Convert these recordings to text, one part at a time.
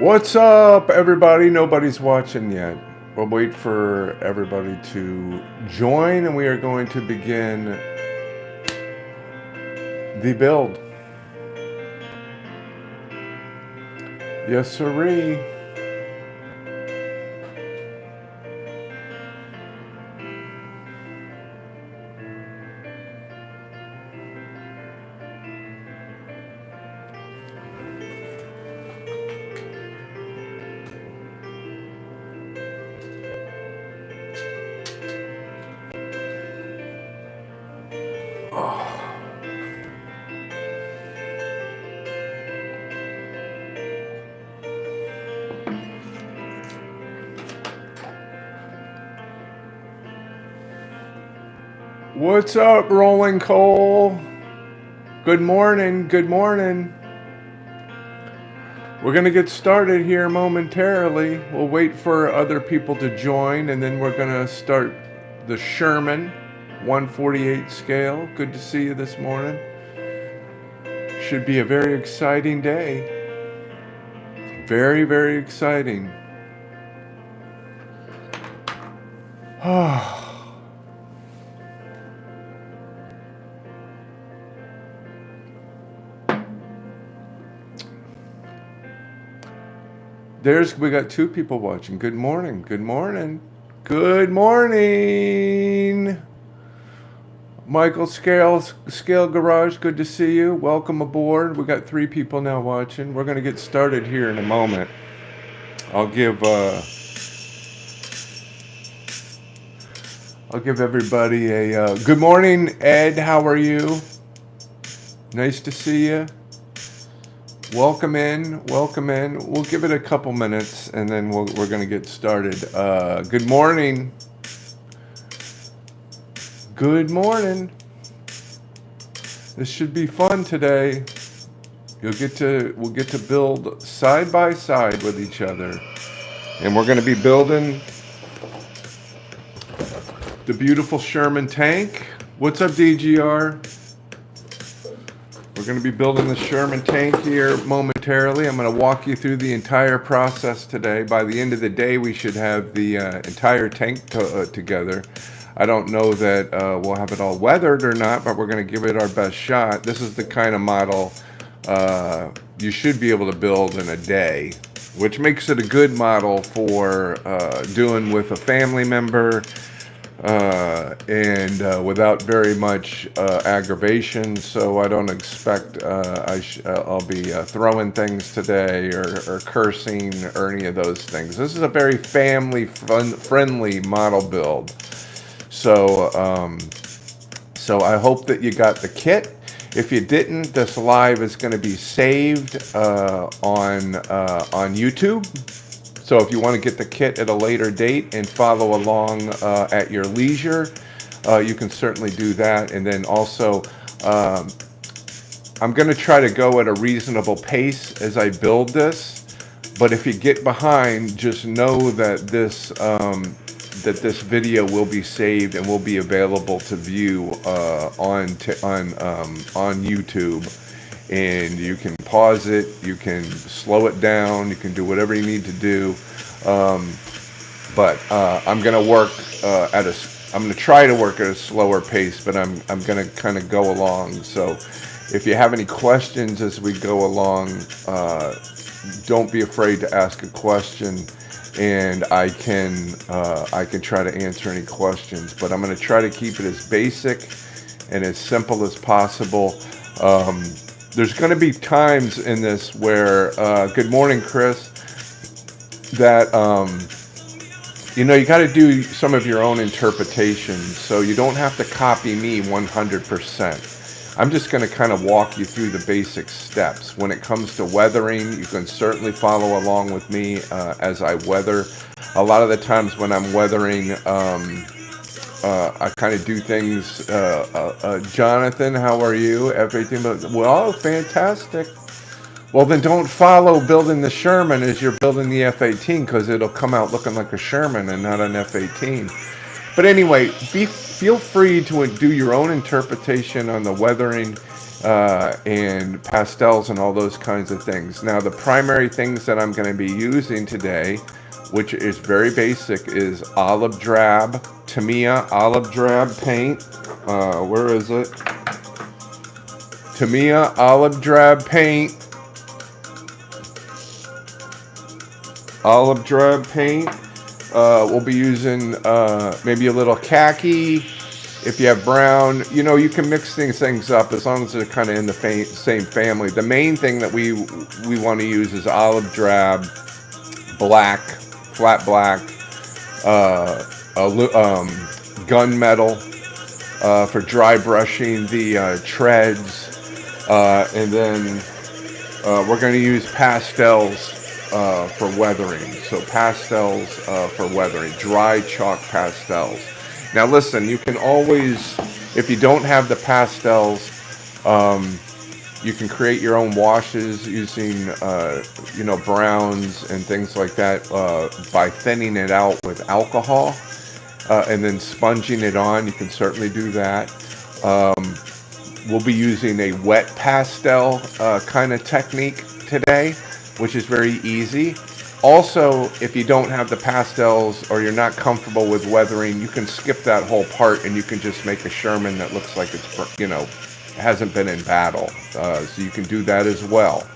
What's up, everybody? Nobody's watching yet. We'll wait for everybody to join, and we are going to begin the build. Yes, sirree. What's up, Rolling Coal? Good morning. Good morning. We're going to get started here momentarily. We'll wait for other people to join, and then we're going to start the Sherman 148 scale. Good to see you this morning. Should be a very exciting day. Very, very exciting. We got two people watching. Good morning. Good morning. Good morning. Michael Scale Garage, good to see you. Welcome aboard. We got three people now watching. We're going to get started here in a moment. I'll give everybody a good morning, Ed. How are you? Nice to see you. Welcome in. Welcome in. We'll give it a couple minutes, and then we're going to get started. Good morning. Good morning. This should be fun today. We'll get to build side by side with each other, and we're going to be building the beautiful Sherman tank. What's up, DGR? We're going to be building the Sherman tank here momentarily. I'm going to walk you through the entire process today. By the end of the day, we should have the entire tank together. I don't know that we'll have it all weathered or not, but we're going to give it our best shot. This is the kind of model you should be able to build in a day, which makes it a good model for doing with a family member and without very much aggravation. So I don't expect I'll be throwing things today or cursing or any of those things. This is a very family-friendly model build. So I hope that you got the kit. If you didn't, this live is going to be saved on YouTube. So if you want to get the kit at a later date and follow along at your leisure, you can certainly do that. And then also, I'm going to try to go at a reasonable pace as I build this. But if you get behind, just know that this video will be saved and will be available to view on YouTube. And you can pause it, you can slow it down, you can do whatever you need to do. But I'm going to work I'm going to try to work at a slower pace, but I'm going to kind of go along. So if you have any questions as we go along, don't be afraid to ask a question, and I can try to answer any questions. But I'm going to try to keep it as basic and as simple as possible. There's going to be times in this where, good morning, Chris, that, you got to do some of your own interpretation. So you don't have to copy me 100%. I'm just going to kind of walk you through the basic steps. When it comes to weathering, you can certainly follow along with me as I weather. A lot of the times when I'm weathering, I kind of do things. Jonathan, how are you? Everything, well, fantastic. Well, then don't follow building the Sherman as you're building the F-18, because it'll come out looking like a Sherman and not an F-18. But anyway, feel free to do your own interpretation on the weathering and pastels and all those kinds of things. Now, the primary things that I'm going to be using today, which is very basic, is olive drab, Tamiya olive drab paint. Where is it? Tamiya olive drab paint. Olive drab paint. We'll be using maybe a little khaki. If you have brown, you know, you can mix things up as long as they're kind of in the same family. The main thing that we want to use is olive drab, black, flat black, gunmetal for dry brushing the treads, and then we're going to use pastels for weathering. So pastels for weathering, dry chalk pastels. Now listen, you can always, if you don't have the pastels, you can create your own washes using, you know, browns and things like that by thinning it out with alcohol and then sponging it on. You can certainly do that. We'll be using a wet pastel kind of technique today, which is very easy. Also, if you don't have the pastels or you're not comfortable with weathering, you can skip that whole part and you can just make a Sherman that looks like it's, you know, hasn't been in battle. So you can do that as well.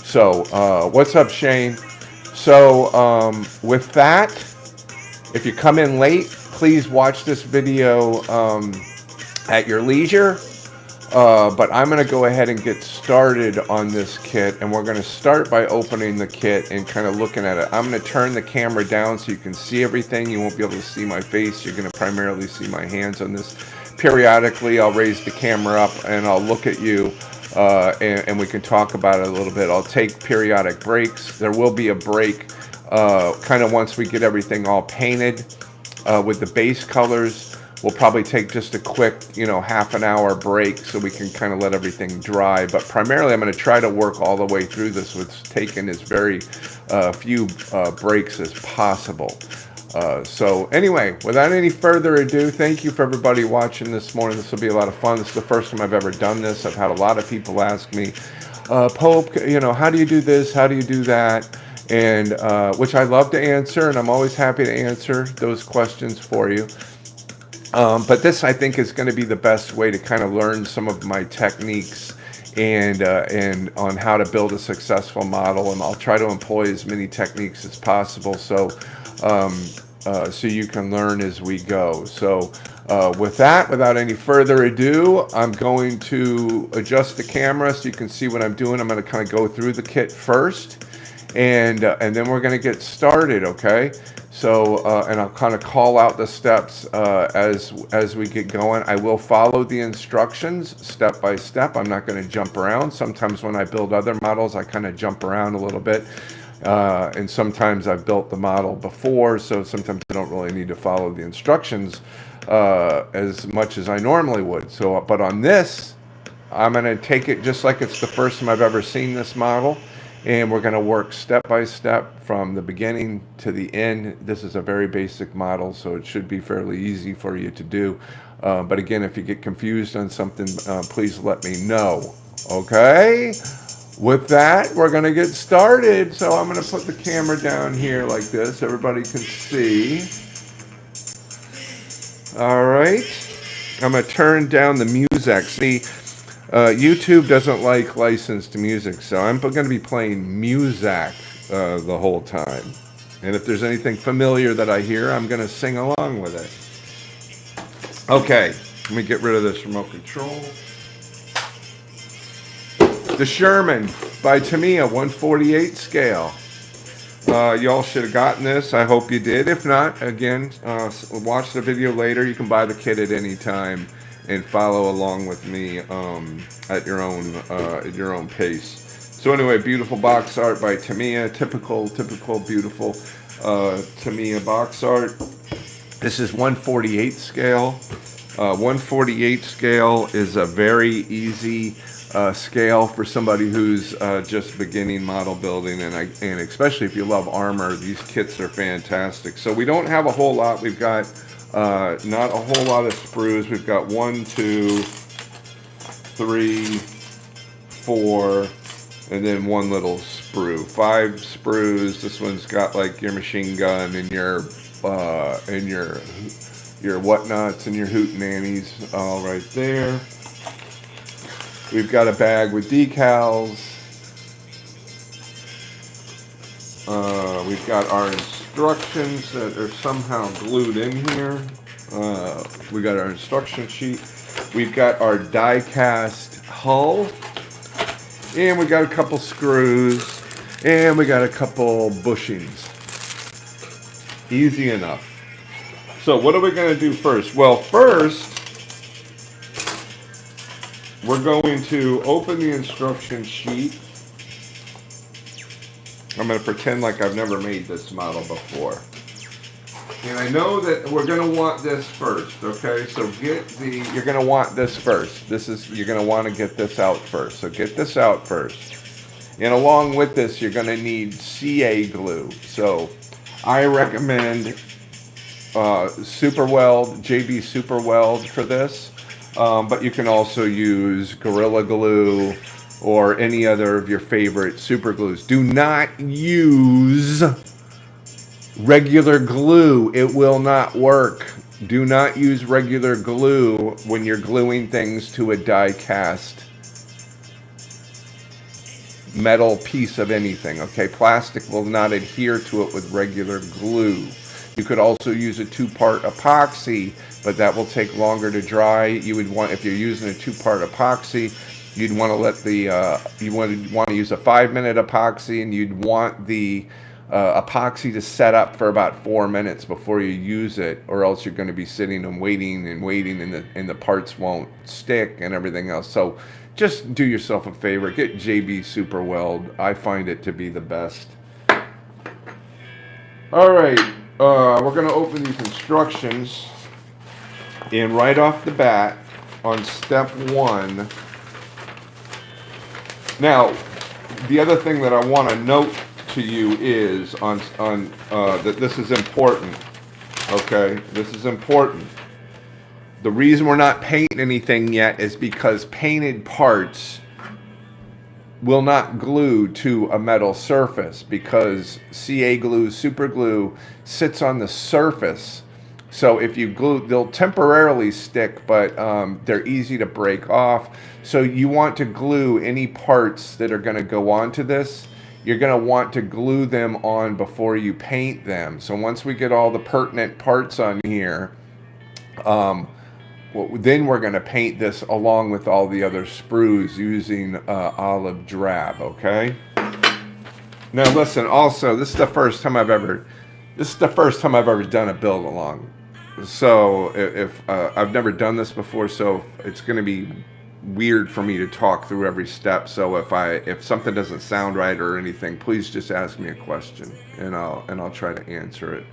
So, what's up, Shane? So, with that, if you come in late, please watch this video at your leisure. But I'm going to go ahead and get started on this kit, and we're going to start by opening the kit and kind of looking at it. I'm going to turn the camera down so you can see everything. You won't be able to see my face. You're going to primarily see my hands on this. Periodically, I'll raise the camera up and I'll look at you, and we can talk about it a little bit. I'll take periodic breaks. There will be a break kind of once we get everything all painted with the base colors. We'll probably take just a quick, you know, half an hour break so we can kind of let everything dry. But primarily, I'm going to try to work all the way through this with taking as very few breaks as possible. So anyway, without any further ado, thank you for everybody watching this morning. This will be a lot of fun. This is the first time I've ever done this. I've had a lot of people ask me, Pope, you know, how do you do this? How do you do that? And which I love to answer, and I'm always happy to answer those questions for you. But this, I think, is going to be the best way to kind of learn some of my techniques and on how to build a successful model. And I'll try to employ as many techniques as possible so you can learn as we go. So with that, without any further ado, I'm going to adjust the camera so you can see what I'm doing. I'm going to kind of go through the kit first, and then we're going to get started, okay? So, and I'll kind of call out the steps as we get going. I will follow the instructions step by step. I'm not going to jump around. Sometimes when I build other models, I kind of jump around a little bit. And sometimes I've built the model before, so sometimes I don't really need to follow the instructions as much as I normally would. So, but on this, I'm going to take it just like it's the first time I've ever seen this model. And we're going to work step by step from the beginning to the end. This is a very basic model, so it should be fairly easy for you to do. But again, if you get confused on something, please let me know. Okay? With that, we're going to get started. So I'm going to put the camera down here like this. Everybody can see. All right. I'm going to turn down the music. See, YouTube doesn't like licensed music, so I'm going to be playing music the whole time. And if there's anything familiar that I hear, I'm going to sing along with it. Okay, let me get rid of this remote control. The Sherman by Tamiya, 1/48 scale. Y'all should have gotten this. I hope you did. If not, again, watch the video later. You can buy the kit at any time and follow along with me at your own pace. So anyway, beautiful box art by Tamiya. Typical beautiful Tamiya box art. This is 1/48 scale. 1/48 scale is a very easy scale for somebody who's just beginning model building, and especially if you love armor, these kits are fantastic. So we don't have a whole lot. We've got not a whole lot of sprues. We've got 1, 2, 3, 4, and then one little sprue. 5 sprues. This one's got like your machine gun and your whatnots and your hootenannies all right there. We've got a bag with decals. We've got our instructions that are somehow glued in here. We got our instruction sheet. We've got our die cast hull. And we got a couple screws. And we got a couple bushings. Easy enough. So what are we going to do first? Well, first, we're going to open the instruction sheet. I'm going to pretend like I've never made this model before. And I know that we're going to want this first, okay? So you're going to want this first. You're going to want to get this out first. So get this out first. And along with this, you're going to need CA glue. So I recommend Super Weld, JB Super Weld for this. But you can also use Gorilla Glue or any other of your favorite super glues. Do not use regular glue. It will not work. Do not use regular glue when you're gluing things to a die cast metal piece of anything, okay? Plastic will not adhere to it with regular glue. You could also use a 2-part epoxy, but that will take longer to dry. You would want, if you're using a 2-part epoxy, you'd want to let you want to use a 5-minute epoxy, and you'd want the epoxy to set up for about 4 minutes before you use it, or else you're going to be sitting and waiting, and the parts won't stick and everything else. So just do yourself a favor, get JB Super Weld. I find it to be the best. All right, we're going to open these instructions, and right off the bat on step 1. Now, the other thing that I want to note to you is that this is important. Okay, this is important. The reason we're not painting anything yet is because painted parts will not glue to a metal surface, because CA glue, super glue, sits on the surface. So if you glue, they'll temporarily stick, but they're easy to break off. So you want to glue any parts that are going to go onto this. You're going to want to glue them on before you paint them. So once we get all the pertinent parts on here, then we're going to paint this along with all the other sprues using olive drab, okay? Now listen, also, this is the first time I've ever done a build along. So if I've never done this before, so it's going to be weird for me to talk through every step. So if something doesn't sound right or anything, please just ask me a question, and I'll try to answer it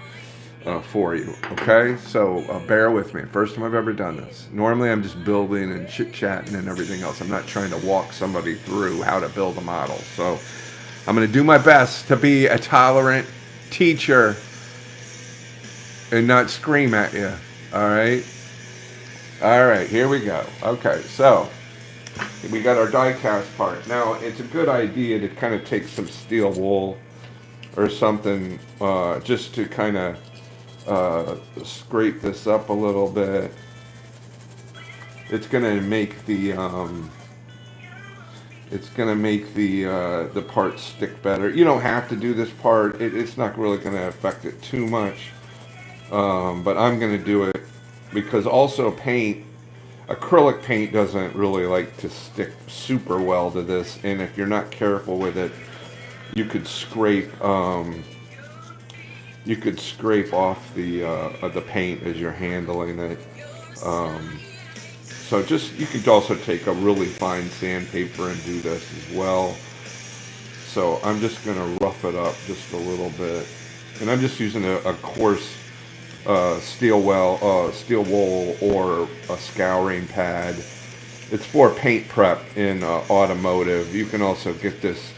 for you. Okay? So bear with me. First time I've ever done this. Normally I'm just building and chit-chatting and everything else. I'm not trying to walk somebody through how to build a model. So I'm going to do my best to be a tolerant teacher and not scream at you. All right? All right, here we go. Okay, so we got our die cast part. Now, it's a good idea to kind of take some steel wool or something just to kind of scrape this up a little bit. It's going to make the the part stick better. You don't have to do this part. It's not really going to affect it too much. But I'm going to do it because also acrylic paint doesn't really like to stick super well to this, and if you're not careful with it, you could scrape off the paint as you're handling it. So you could also take a really fine sandpaper and do this as well. So I'm just going to rough it up just a little bit, and I'm just using a coarse steel wool or a scouring pad. It's for paint prep in automotive. You can also get this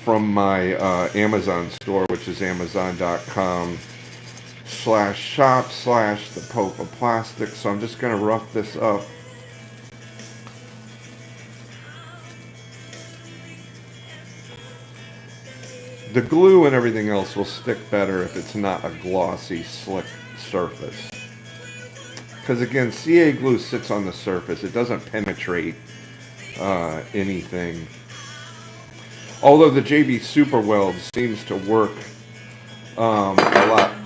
from my Amazon store, which is amazon.com/shop/the Pope of Plastic. So I'm just going to rough this up The glue and everything else will stick better if it's not a glossy, slick surface. Because again, CA glue sits on the surface. It doesn't penetrate anything. Although the JB Super Weld seems to work a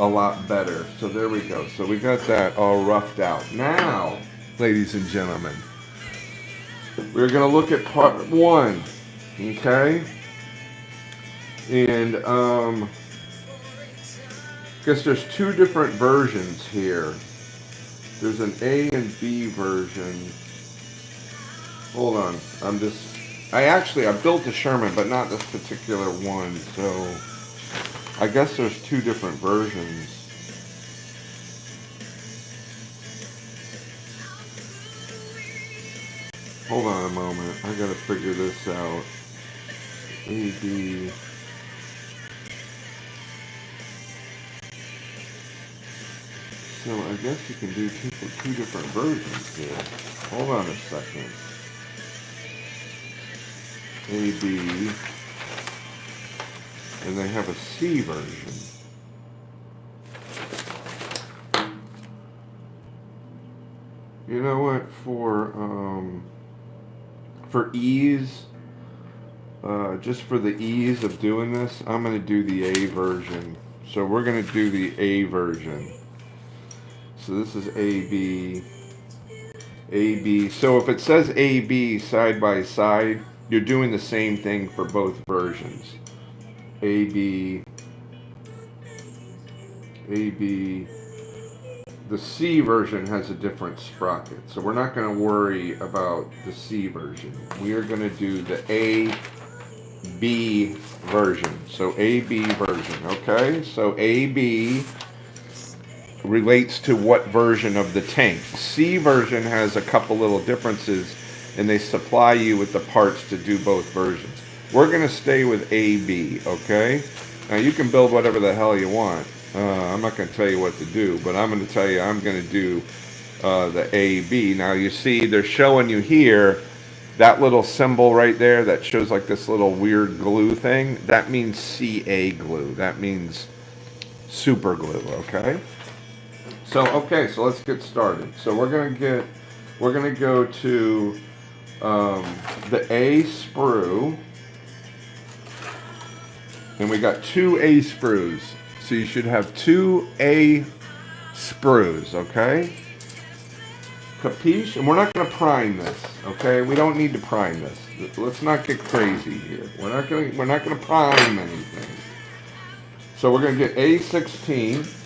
lot better. So there we go. So we got that all roughed out. Now, ladies and gentlemen, we're going to look at part 1. Okay? And I guess there's 2 different versions here. There's an A and B version. Hold on. I built a Sherman, but not this particular one. So I guess there's 2 different versions. Hold on a moment. I gotta figure this out. A, B. So I guess you can do two different versions here. Hold on a second. A, B, and they have a C version. You know what? For ease, just for the ease of doing this, I'm going to do the A version. So we're going to do the A version. So this is AB, AB. So if it says AB side by side, you're doing the same thing for both versions. AB, AB. The C version has a different sprocket, so we're not going to worry about the C version. We are going to do the AB version. So AB version, okay? So AB relates to what version of the tank. C version has a couple little differences, and they supply you with the parts to do both versions. We're going to stay with AB, okay? Now you can build whatever the hell you want. I'm not going to tell you what to do, but I'm going to tell you I'm going to do the AB. Now you see they're showing you here that little symbol right there that shows like this little weird glue thing. That means CA glue. That means super glue, okay? So let's get started. So we're going to go to the A sprue, and we got 2 A sprues. So you should have 2 A sprues, okay? Capiche? And we're not going to prime this, okay? We don't need to prime this. Let's not get crazy here. We're not going to prime anything. So we're going to get A16.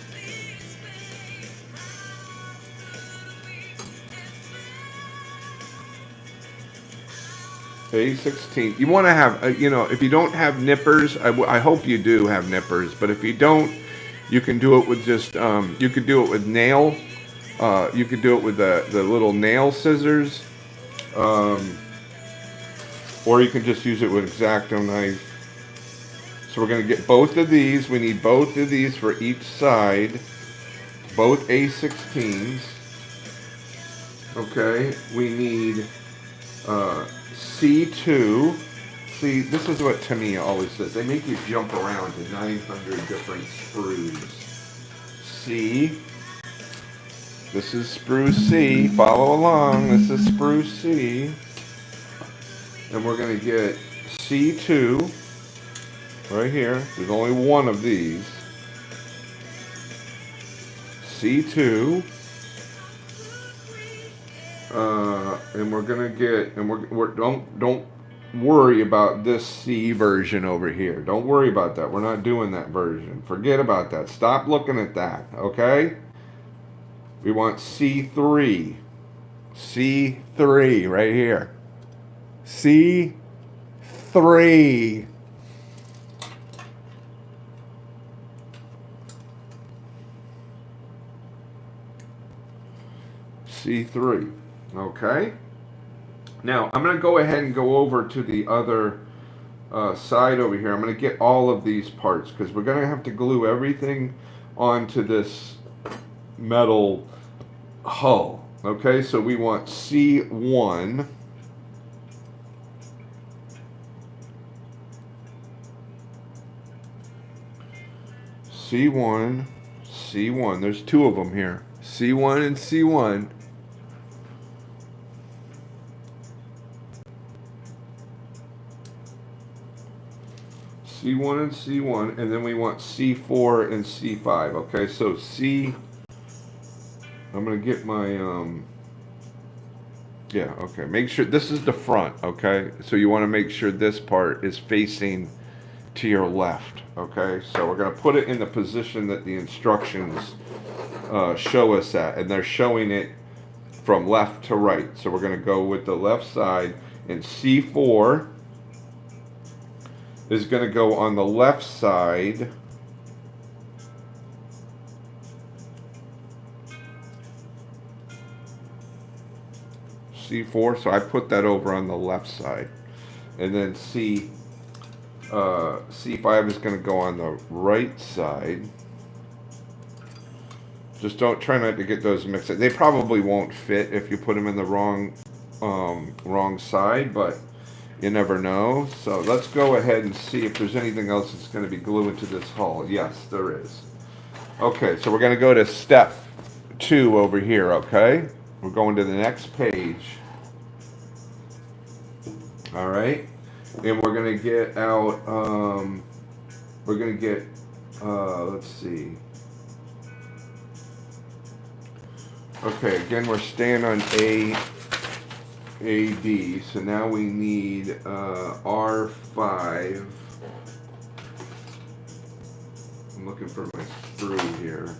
A16. You want to have, if you don't have nippers, I hope you do have nippers, but if you don't, you can do it with just, you could do it with nail, you could do it with the little nail scissors, or you can just use it with X-Acto knife. So we're going to get both of these. We need both of these for each side, both A16s. Okay, we need C2. See, this is what Tamiya always says. They make you jump around to 900 different sprues. C. This is sprue C. Follow along. This is sprue C. And we're going to get C2 right here. There's only one of these. C2. And we're gonna get, and don't worry about this C version over here. Don't worry about that. We're not doing that version. Forget about that. Stop looking at that. Okay? We want C3. C3 right here. C3. C3. Okay? Now, I'm going to go ahead and go over to the other side over here. I'm going to get all of these parts because we're going to have to glue everything onto this metal hull. Okay, so we want C1. C1, C1. There's two of them here. C1 and C1. C1 and C1, and then we want C4 and C5. Okay, so I'm gonna get my yeah, okay. Make sure this is the front, okay? So you want to make sure this part is facing to your left, okay? So we're gonna put it in the position that the instructions show us at, and they're showing it from left to right. So we're gonna go with the left side, and C4 is going to go on the left side. C4, so I put that over on the left side. And then C5 is going to go on the right side. Just try not to get those mixed up. They probably won't fit if you put them in the wrong side, but you never know. So let's go ahead and see if there's anything else that's going to be gluing to this hull. Yes, there is. Okay, so we're going to go to step 2 over here, okay? We're going to the next page. All right. And we're going to get out, let's see. Okay, again, we're staying on AD, so now we need R5. I'm looking for my sprue here.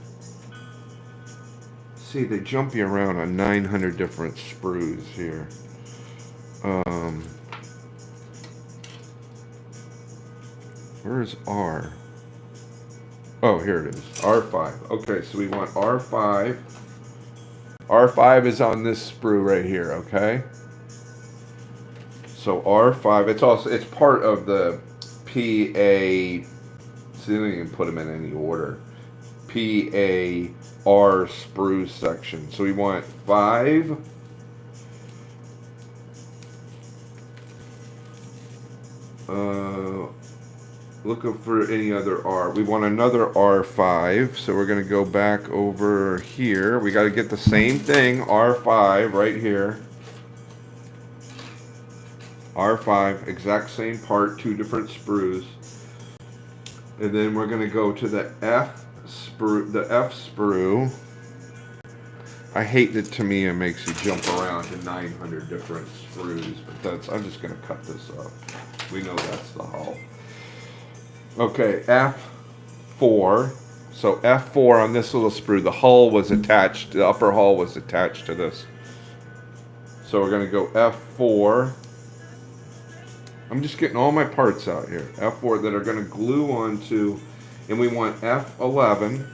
See, they jump you around on 900 different sprues here. Where's R? Oh, here it is. R5. Okay, so we want R5. R5 is on this sprue right here, okay? So R5, it's part of the PA, so you can put them in any order. PAR sprue section. So we want 5. Looking for any other R. We want another R5, so we're going to go back over here. We got to get the same thing, R5 right here. R5, exact same part, 2 different sprues. And then we're going to go to the F sprue. I hate that Tamiya makes you jump around to 900 different sprues, but I'm just going to cut this up. We know that's the hull. Okay, F4. So F4 on this little sprue, the hull was attached, the upper hull was attached to this. So we're going to go F4. I'm just getting all my parts out here. F4 that are going to glue onto, and we want F11.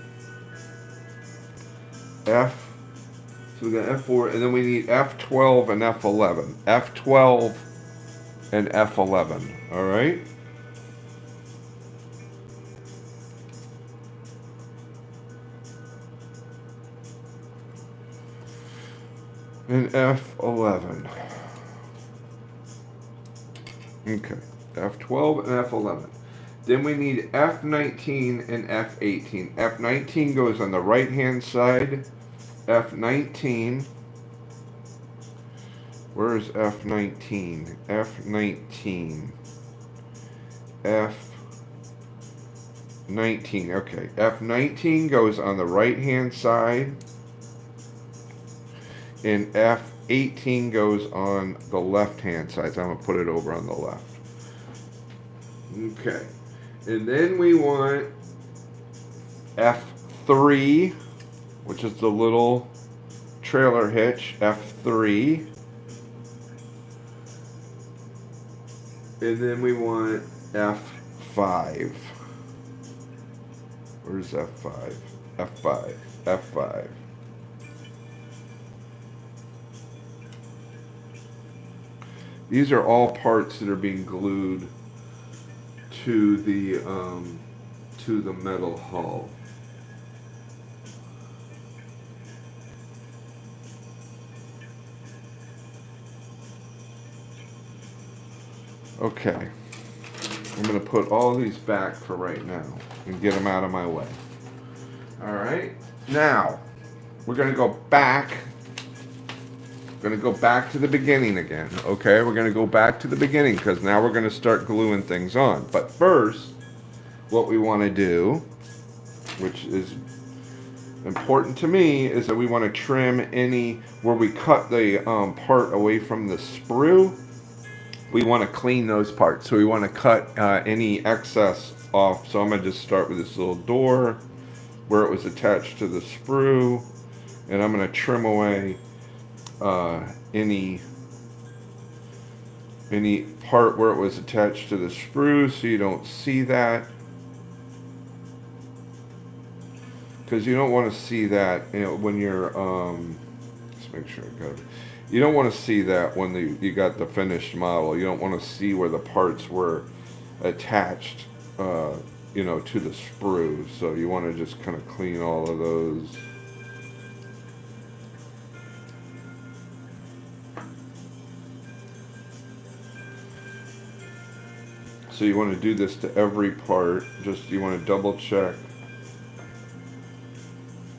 So we got F4, and then we need F12 and F11. F12 and F11, all right? And F11. Okay, F12 and F11. Then we need F19 and F18. F19 goes on the right-hand side. F19. Where is F19? F19. F19. Okay, F19 goes on the right-hand side. And F18 goes on the left-hand side. So I'm going to put it over on the left. Okay. And then we want F3, which is the little trailer hitch, F3. And then we want F5. Where's F5? F5. F5. These are all parts that are being glued to the metal hull. Okay, I'm going to put all these back for right now and get them out of my way. All right. Now, we're going to go back. We're going to go back to the beginning again. Okay, we're going to go back to the beginning because now we're going to start gluing things on. But first, what we want to do, which is important to me, is that we want to trim any where we cut the part away from the sprue. We want to clean those parts, so we want to cut any excess off. So I'm going to just start with this little door where it was attached to the sprue, and I'm going to trim away any part where it was attached to the sprue, so you don't see that. Because you don't want to see that, you know, when you're, let's make sure I got it. You don't want to see that when you got the finished model. You don't want to see where the parts were attached, you know, to the sprue. So you want to just kind of clean all of those. So you want to do this to every part. Just, you want to double check.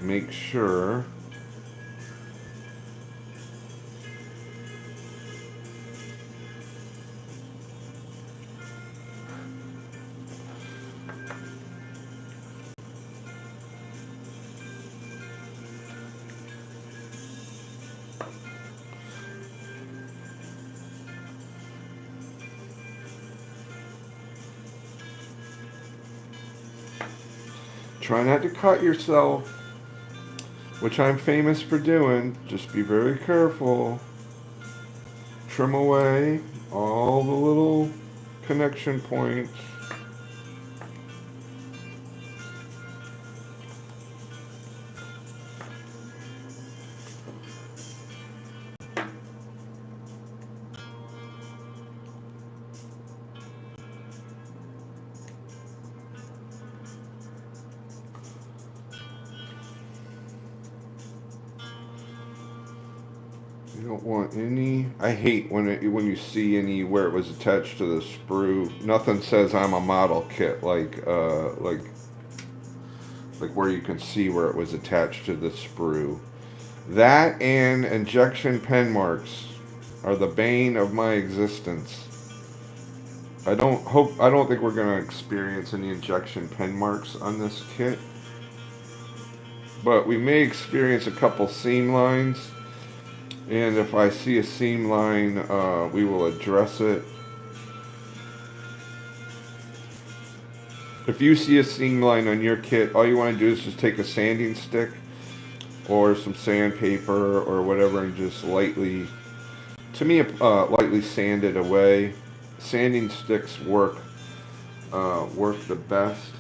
Make sure try not to cut yourself, which I'm famous for doing. Just be very careful. Trim away all the little connection points. You don't want any. I hate when you see any where it was attached to the sprue. Nothing says I'm a model kit like where you can see where it was attached to the sprue. That and injection pen marks are the bane of my existence. I don't think we're gonna experience any injection pen marks on this kit, but we may experience a couple seam lines. And if I see a seam line, we will address it. If you see a seam line on your kit, all you want to do is just take a sanding stick or some sandpaper or whatever and just lightly, to me, lightly sand it away. Sanding sticks work the best.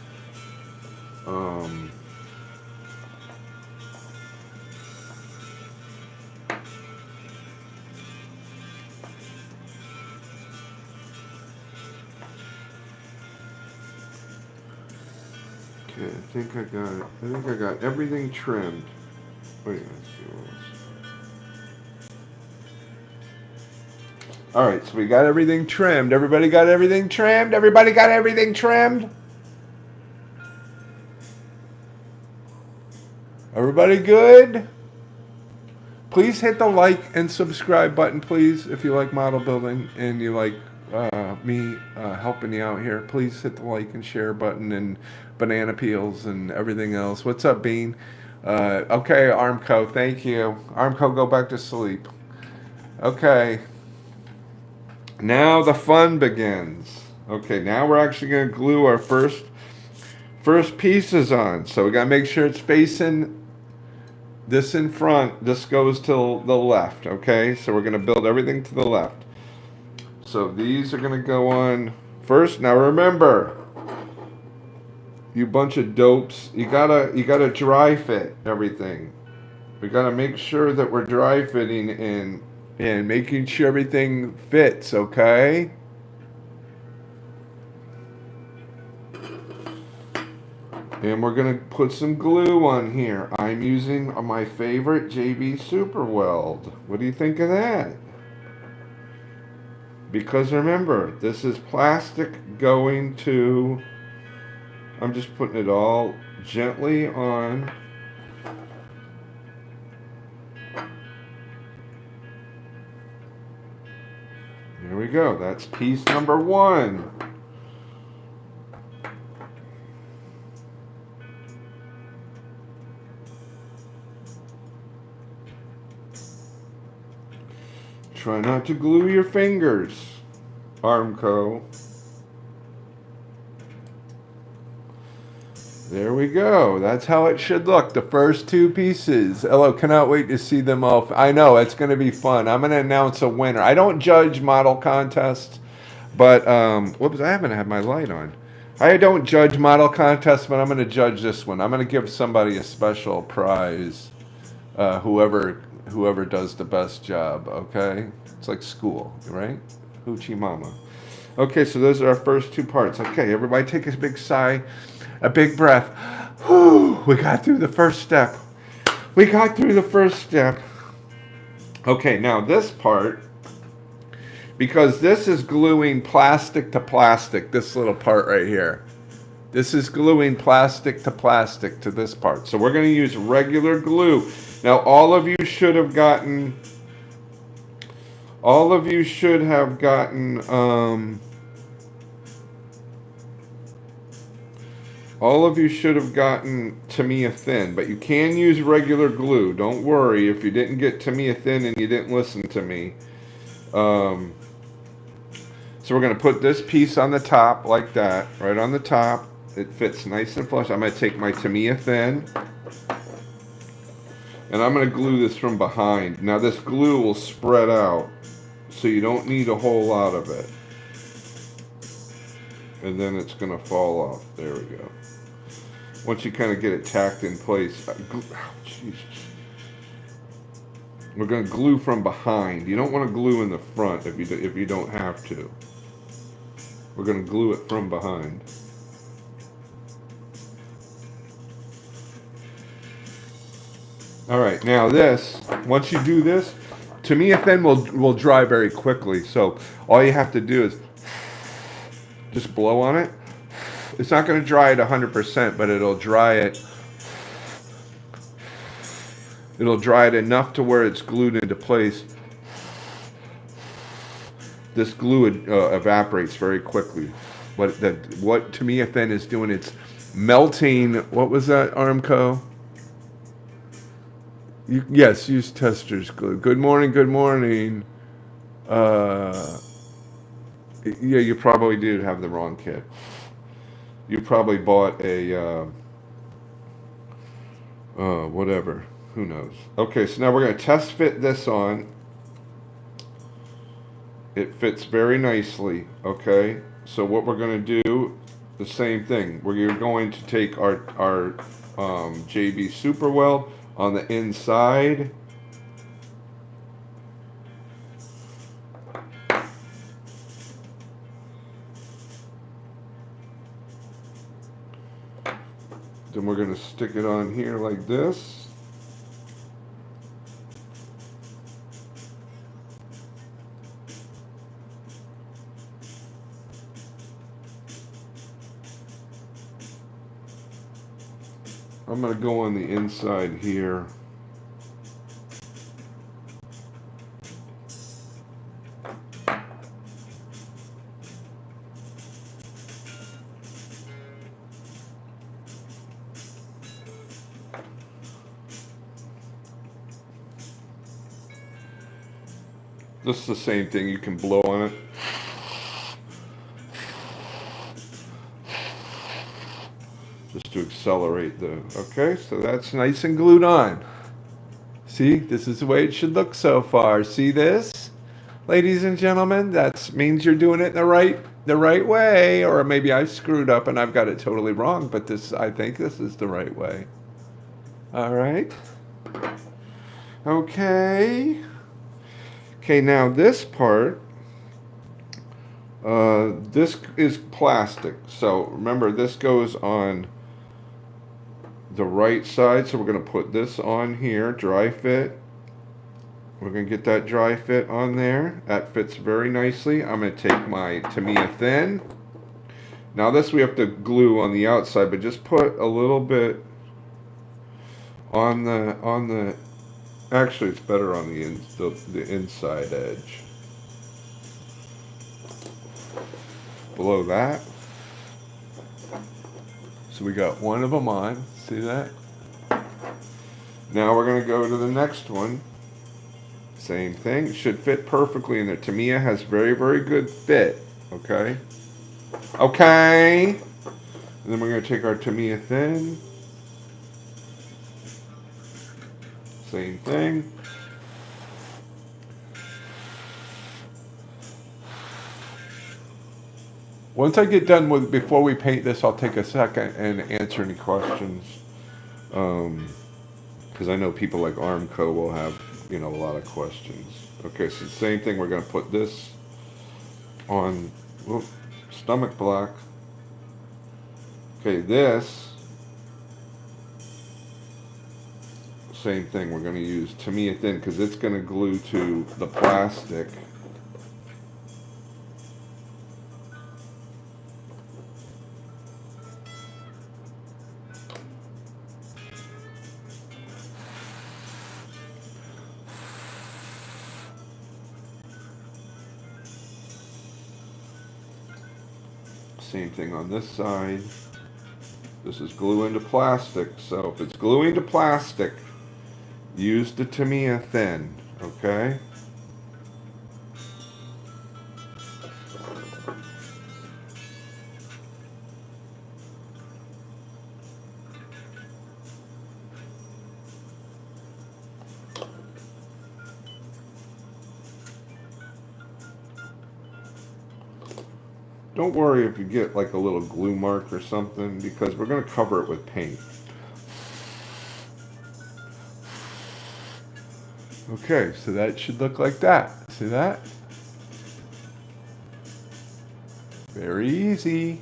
Okay, I think I got everything trimmed. Wait, let's see what else. All right, so we got everything trimmed. Everybody got everything trimmed? Everybody got everything trimmed? Everybody good? Please hit the like and subscribe button, please, if you like model building and you like me helping you out here. Please hit the like and share button and banana peels and everything else. What's up, Bean? Okay, Armco, thank you. Armco, go back to sleep. Okay. Now the fun begins. Okay, now we're actually going to glue our first pieces on. So we got to make sure it's facing this in front. This goes to the left, okay? So we're going to build everything to the left. So these are going to go on first. Now remember, you bunch of dopes, you gotta dry fit everything. We gotta make sure that we're dry fitting and making sure everything fits, okay? And we're gonna put some glue on here. I'm using my favorite JB Super Weld. What do you think of that? Because remember, this is plastic going to, I'm just putting it all gently on. There we go. That's piece number 1. Try not to glue your fingers, Armco. There we go. That's how it should look. The first 2 pieces. Hello, cannot wait to see them all. I know, it's going to be fun. I'm going to announce a winner. I don't judge model contests, but, whoops, I haven't had my light on. I don't judge model contests, but I'm going to judge this one. I'm going to give somebody a special prize, whoever does the best job, okay? It's like school, right? Hoochie mama. Okay, so those are our first 2 parts. Okay, everybody take a big sigh, a big breath. Whew, we got through the first step. We got through the first step. Okay, now this part, because this is gluing plastic to plastic, this little part right here. This is gluing plastic to plastic to this part. So we're going to use regular glue. Now all of you should have gotten Tamiya Thin, but you can use regular glue. Don't worry if you didn't get Tamiya Thin and you didn't listen to me. So we're going to put this piece on the top like that, right on the top. It fits nice and flush. I'm going to take my Tamiya Thin, and I'm going to glue this from behind. Now this glue will spread out, so you don't need a whole lot of it. And then it's going to fall off. There we go. Once you kind of get it tacked in place. Jesus. We're going to glue from behind. You don't want to glue in the front if you don't have to. We're going to glue it from behind. All right, now this, once you do this, Tamiya Thin will dry very quickly. So all you have to do is just blow on it. It's not going to dry it 100%, but it'll dry it. It'll dry it enough to where it's glued into place. This glue evaporates very quickly. What Tamiya Thin is doing, it's melting. What was that, Armco? Yes, use Tester's glue. Good morning, good morning. Yeah, you probably did have the wrong kit. You probably bought a, whatever. Who knows? Okay, so now we're going to test fit this on. It fits very nicely, okay? So what we're going to do, the same thing. We're going to take our JB Super Weld on the inside. Then we're going to stick it on here like this. I'm going to go on the inside here. This is the same thing, you can blow on it. Just to accelerate the, okay, so that's nice and glued on. See, this is the way it should look so far. See this, ladies and gentlemen? That means you're doing it the right way, or maybe I screwed up and I've got it totally wrong, but I think this is the right way. All right. Okay. Okay, now this part, this is plastic. So remember, this goes on the right side. So we're going to put this on here, dry fit. We're going to get that dry fit on there. That fits very nicely. I'm going to take my Tamiya Thin. Now this we have to glue on the outside, but just put a little bit on the. Actually, it's better on the inside edge. Below that. So we got one of them on. See that? Now we're going to go to the next one. Same thing. Should fit perfectly in there. Tamiya has very, very good fit. Okay? Okay. And then we're going to take our Tamiya thin. Same thing. Once I get done with, before we paint this, I'll take a second and answer any questions. Because I know people like Armco will have, a lot of questions. Okay, so same thing. We're going to put this on stomach block. Okay, this, same thing. We're going to use Tamiya thin because it's going to glue to the plastic. Same thing on this side. This is glue into plastic, so if it's gluing to plastic, use the Tamiya thin, okay? Don't worry if you get like a little glue mark or something, because we're going to cover it with paint. Okay, so that should look like that. See that? Very easy.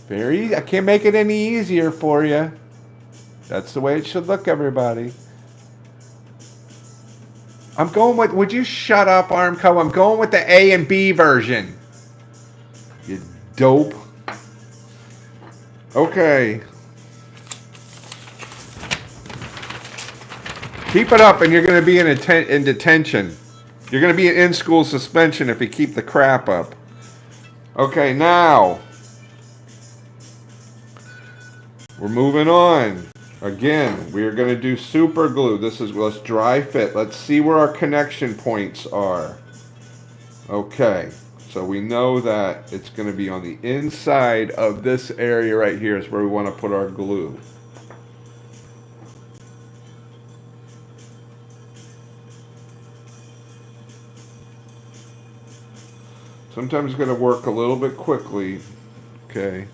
Very easy. I can't make it any easier for you. That's the way it should look, everybody. I'm going with, would you shut up, Armco? I'm going with the A and B version. You dope. Okay. Keep it up and you're going to be in detention. You're going to be in in-school suspension if you keep the crap up. Okay, now. We're moving on. Again, we are going to do super glue. Let's dry fit. Let's see where our connection points are. Okay. So we know that it's going to be on the inside of this area right here is where we want to put our glue. Sometimes it's going to work a little bit quickly. Okay.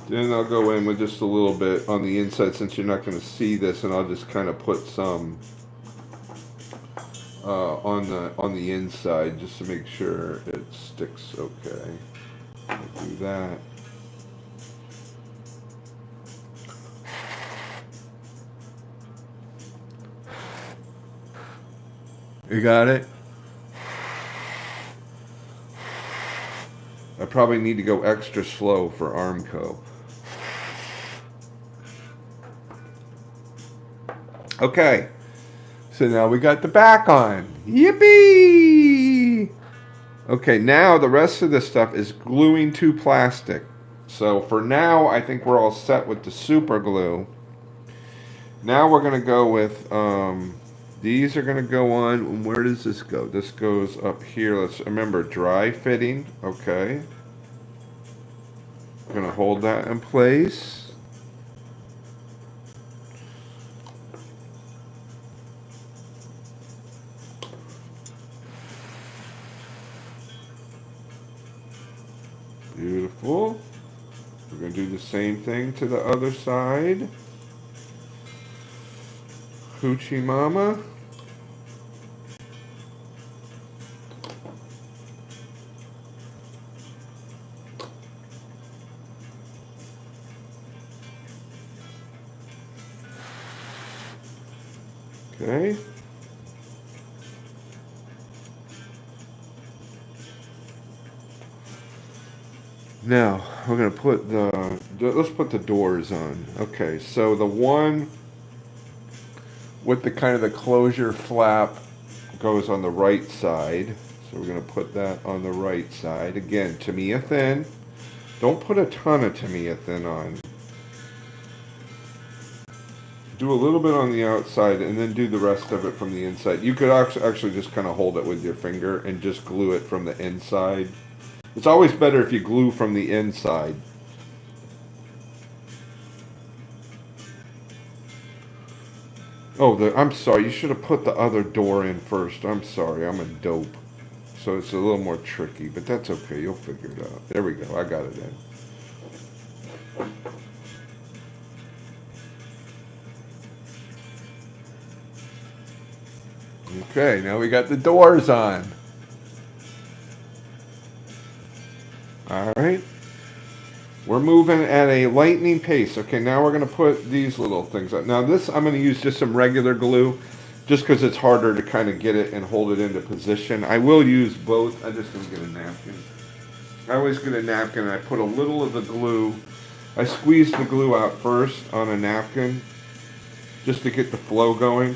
Then I'll go in with just a little bit on the inside since you're not going to see this, and I'll just kind of put some on the inside just to make sure it sticks okay. I'll do that. You got it? I probably need to go extra slow for Armco. Okay, so now we got the back on. Yippee! Okay, now the rest of this stuff is gluing to plastic. So for now, I think we're all set with the super glue. Now we're going to go with, these are going to go on, and where does this go? This goes up here. Let's remember, dry fitting, okay. I'm going to hold that in place. Beautiful. We're going to do the same thing to the other side. Hoochie mama. Okay. Now we're gonna put let's put the doors on. Okay, so the one with the kind of the closure flap goes on the right side. So we're gonna put that on the right side. Again, Tamiya thin. Don't put a ton of Tamiya thin on. Do a little bit on the outside and then do the rest of it from the inside. You could actually just kind of hold it with your finger and just glue it from the inside. It's always better if you glue from the inside. Oh, I'm sorry. You should have put the other door in first. I'm sorry. I'm a dope. So it's a little more tricky, but that's okay. You'll figure it out. There we go. I got it in. Okay, now we got the doors on. All right. We're moving at a lightning pace. Okay, now we're going to put these little things on. Now this, I'm going to use just some regular glue, just because it's harder to kind of get it and hold it into position. I will use both. I'm just going to get a napkin. I always get a napkin and I put a little of the glue. I squeeze the glue out first on a napkin, just to get the flow going.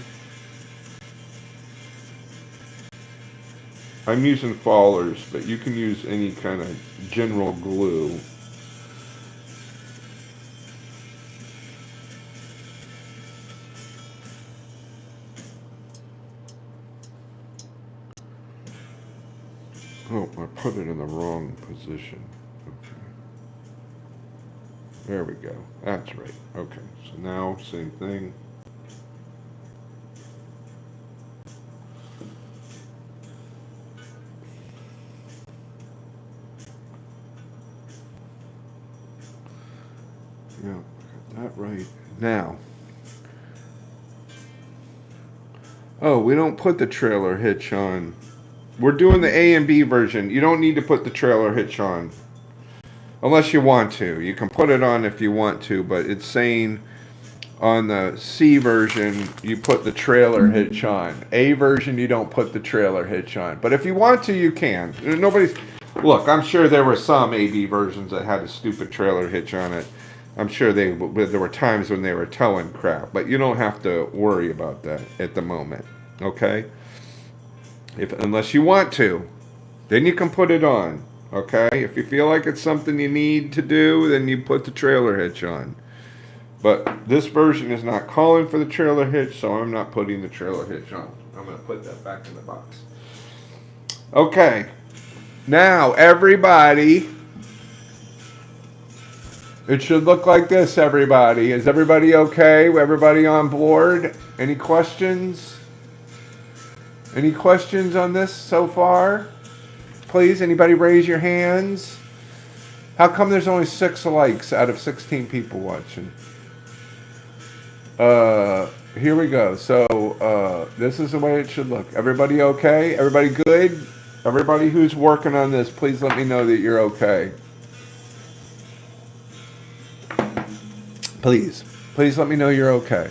I'm using Fallers, but you can use any kind of general glue. Oh, I put it in the wrong position. Okay. There we go. That's right. Okay, so now same thing. Yeah, got that right. Now, oh, we don't put the trailer hitch on. We're doing the A and B version. You don't need to put the trailer hitch on. Unless you want to. You can put it on if you want to, but it's saying on the C version, you put the trailer hitch on. A version, you don't put the trailer hitch on. But if you want to, you can. Nobody's... Look, I'm sure there were some AB versions that had a stupid trailer hitch on it. I'm sure there were times when they were towing crap, but you don't have to worry about that at the moment, okay? Unless you want to, then you can put it on, okay? If you feel like it's something you need to do, then you put the trailer hitch on. But this version is not calling for the trailer hitch, so I'm not putting the trailer hitch on. I'm going to put that back in the box. Okay. Now, everybody, it should look like this, everybody. Is everybody okay? Everybody on board? Any questions? Any questions on this so far? Please, anybody raise your hands? How come there's only 6 likes out of 16 people watching? Here we go. So, this is the way it should look. Everybody okay? Everybody good? Everybody who's working on this, please let me know that you're okay. Please let me know you're okay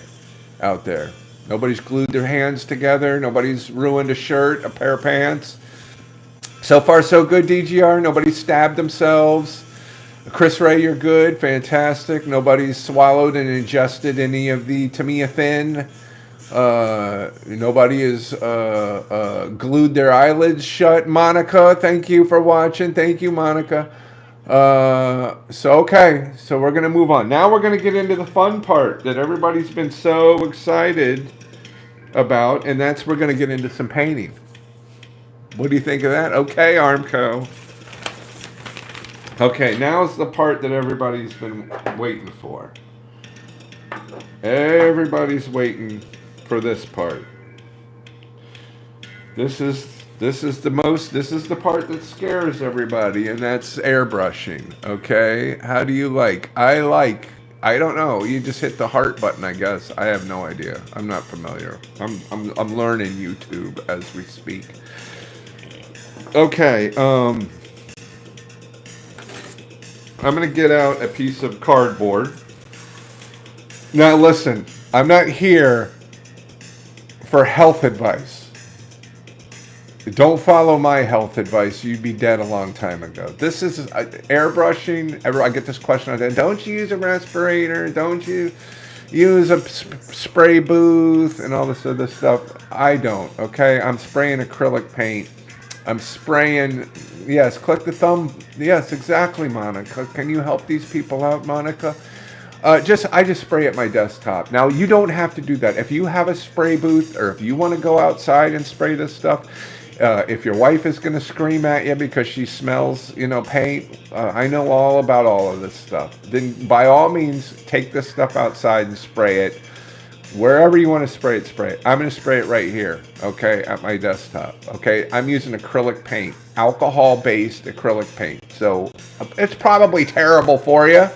out there. Nobody's glued their hands together. Nobody's ruined a shirt, a pair of pants. So far, so good, DGR. Nobody stabbed themselves. Chris Ray, you're good. Fantastic. Nobody's swallowed and ingested any of the Tamiya Thin. Nobody has glued their eyelids shut. Monica, thank you for watching. Thank you, Monica. Okay, so we're going to move on. Now we're going to get into the fun part that everybody's been so excited about, and that's we're going to get into some painting. What do you think of that? Okay, Armco. Okay, now's the part that everybody's been waiting for. Everybody's waiting for this part. This is the part that scares everybody, and that's airbrushing. Okay, how do you like? I don't know. You just hit the heart button, I guess. I have no idea. I'm not familiar. I'm learning YouTube as we speak. Okay, I'm gonna get out a piece of cardboard. Now listen, I'm not here for health advice. Don't follow my health advice. You'd be dead a long time ago. This is airbrushing. I get this question all the time. Don't you use a respirator? Don't you use a spray booth and all this other stuff? I don't. Okay, I'm spraying acrylic paint. I'm spraying. Yes, click the thumb. Yes, exactly, Monica. Can you help these people out, Monica? I just spray at my desktop. Now you don't have to do that. If you have a spray booth or if you want to go outside and spray this stuff, if your wife is going to scream at you because she smells, paint, I know all about all of this stuff. Then by all means, take this stuff outside and spray it. Wherever you want to spray it, spray it. I'm going to spray it right here, okay, at my desktop. Okay, I'm using acrylic paint, alcohol-based acrylic paint. So it's probably terrible for you.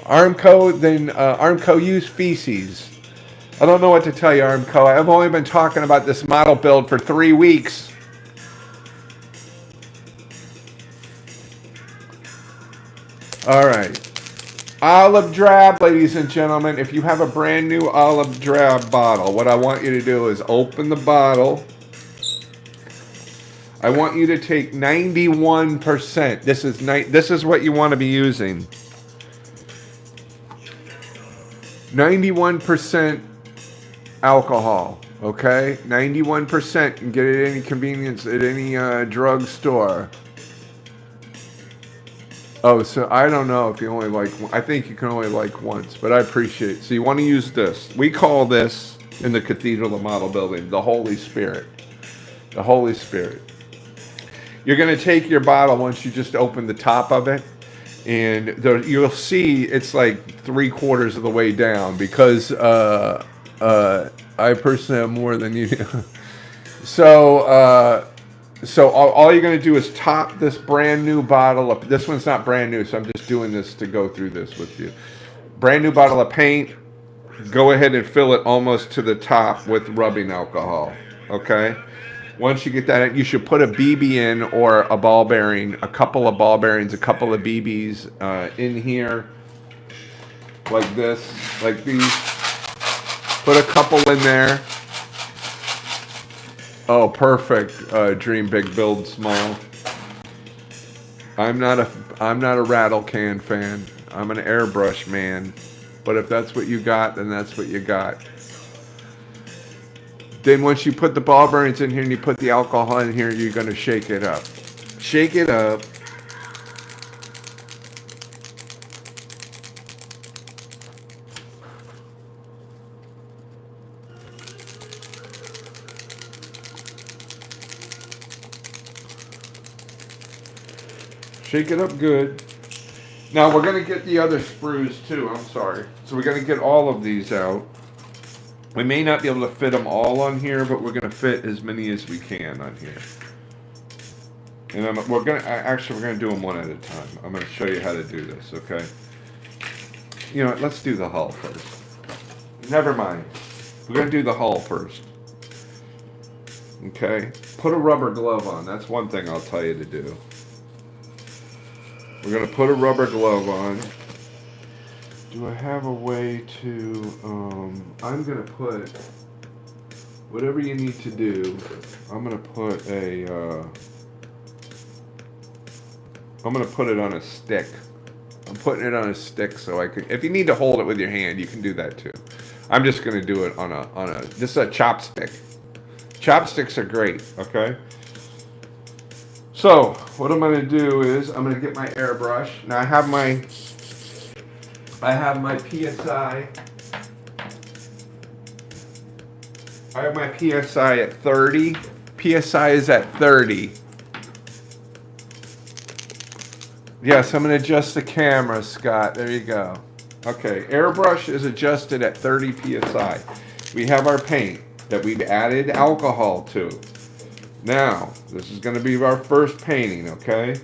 Armco, use feces. I don't know what to tell you, Armco. I've only been talking about this model build for 3 weeks. All right. Olive drab, ladies and gentlemen. If you have a brand new olive drab bottle, what I want you to do is open the bottle. I want you to take 91%. This is what you want to be using. 91% alcohol, okay? 91%. You can get it at any convenience, at any drugstore. Oh, so I don't know if you only like one. I think you can only like once, but I appreciate it. So you want to use this. We call this, in the Cathedral of Model Building, the Holy Spirit. The Holy Spirit. You're going to take your bottle once you just open the top of it, and you'll see it's like 3/4 of the way down because I personally have more than you. So all you're going to do is top this brand new bottle up. This one's not brand new, so I'm just doing this to go through this with you. Brand new bottle of paint. Go ahead and fill it almost to the top with rubbing alcohol. Okay? Once you get that, you should put a BB in or a ball bearing, a couple of ball bearings, a couple of BBs in here, like this, like these. Put a couple in there. Oh, perfect. Dream big, build small. I'm not a rattle can fan. I'm an airbrush man. But if that's what you got, then that's what you got. Then once you put the ball bearings in here and you put the alcohol in here, you're going to shake it up. Shake it up. Shake it up good. Now we're going to get the other sprues too. I'm sorry. So we're going to get all of these out. We may not be able to fit them all on here, but we're going to fit as many as we can on here. And we're going to do them one at a time. I'm going to show you how to do this, okay? You know what? Let's do the hull first. Never mind. We're going to do the hull first. Okay? Put a rubber glove on. That's one thing I'll tell you to do. We're going to put a rubber glove on. Do I have a way to, I'm going to put, whatever you need to do, I'm going to put it on a stick. I'm putting it on a stick so I can, if you need to hold it with your hand, you can do that too. I'm just going to do it on a, this is a chopstick. Chopsticks are great, okay? So, what I'm going to do is, I'm going to get my airbrush. Now I have my PSI. I have my PSI at 30. PSI is at 30. Yes, I'm going to adjust the camera, Scott. There you go. Okay, airbrush is adjusted at 30 PSI. We have our paint that we've added alcohol to. Now, this is going to be our first painting, okay?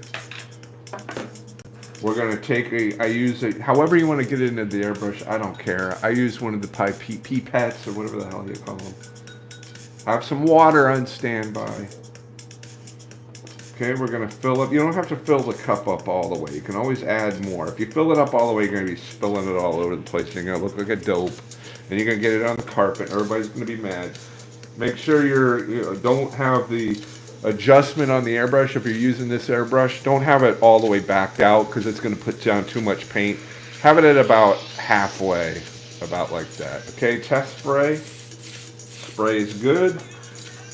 We're going to take I use it, however you want to get it into the airbrush, I don't care. I use one of the pipettes or whatever the hell you call them. I have some water on standby. Okay, we're going to fill up. You don't have to fill the cup up all the way. You can always add more. If you fill it up all the way, you're going to be spilling it all over the place. You're going to look like a dope. And you're going to get it on the carpet. Everybody's going to be mad. Make sure you don't have the adjustment on the airbrush. If you're using this airbrush, don't have it all the way backed out because it's going to put down too much paint. Have it at about halfway, about like that. Okay, test spray. Spray is good.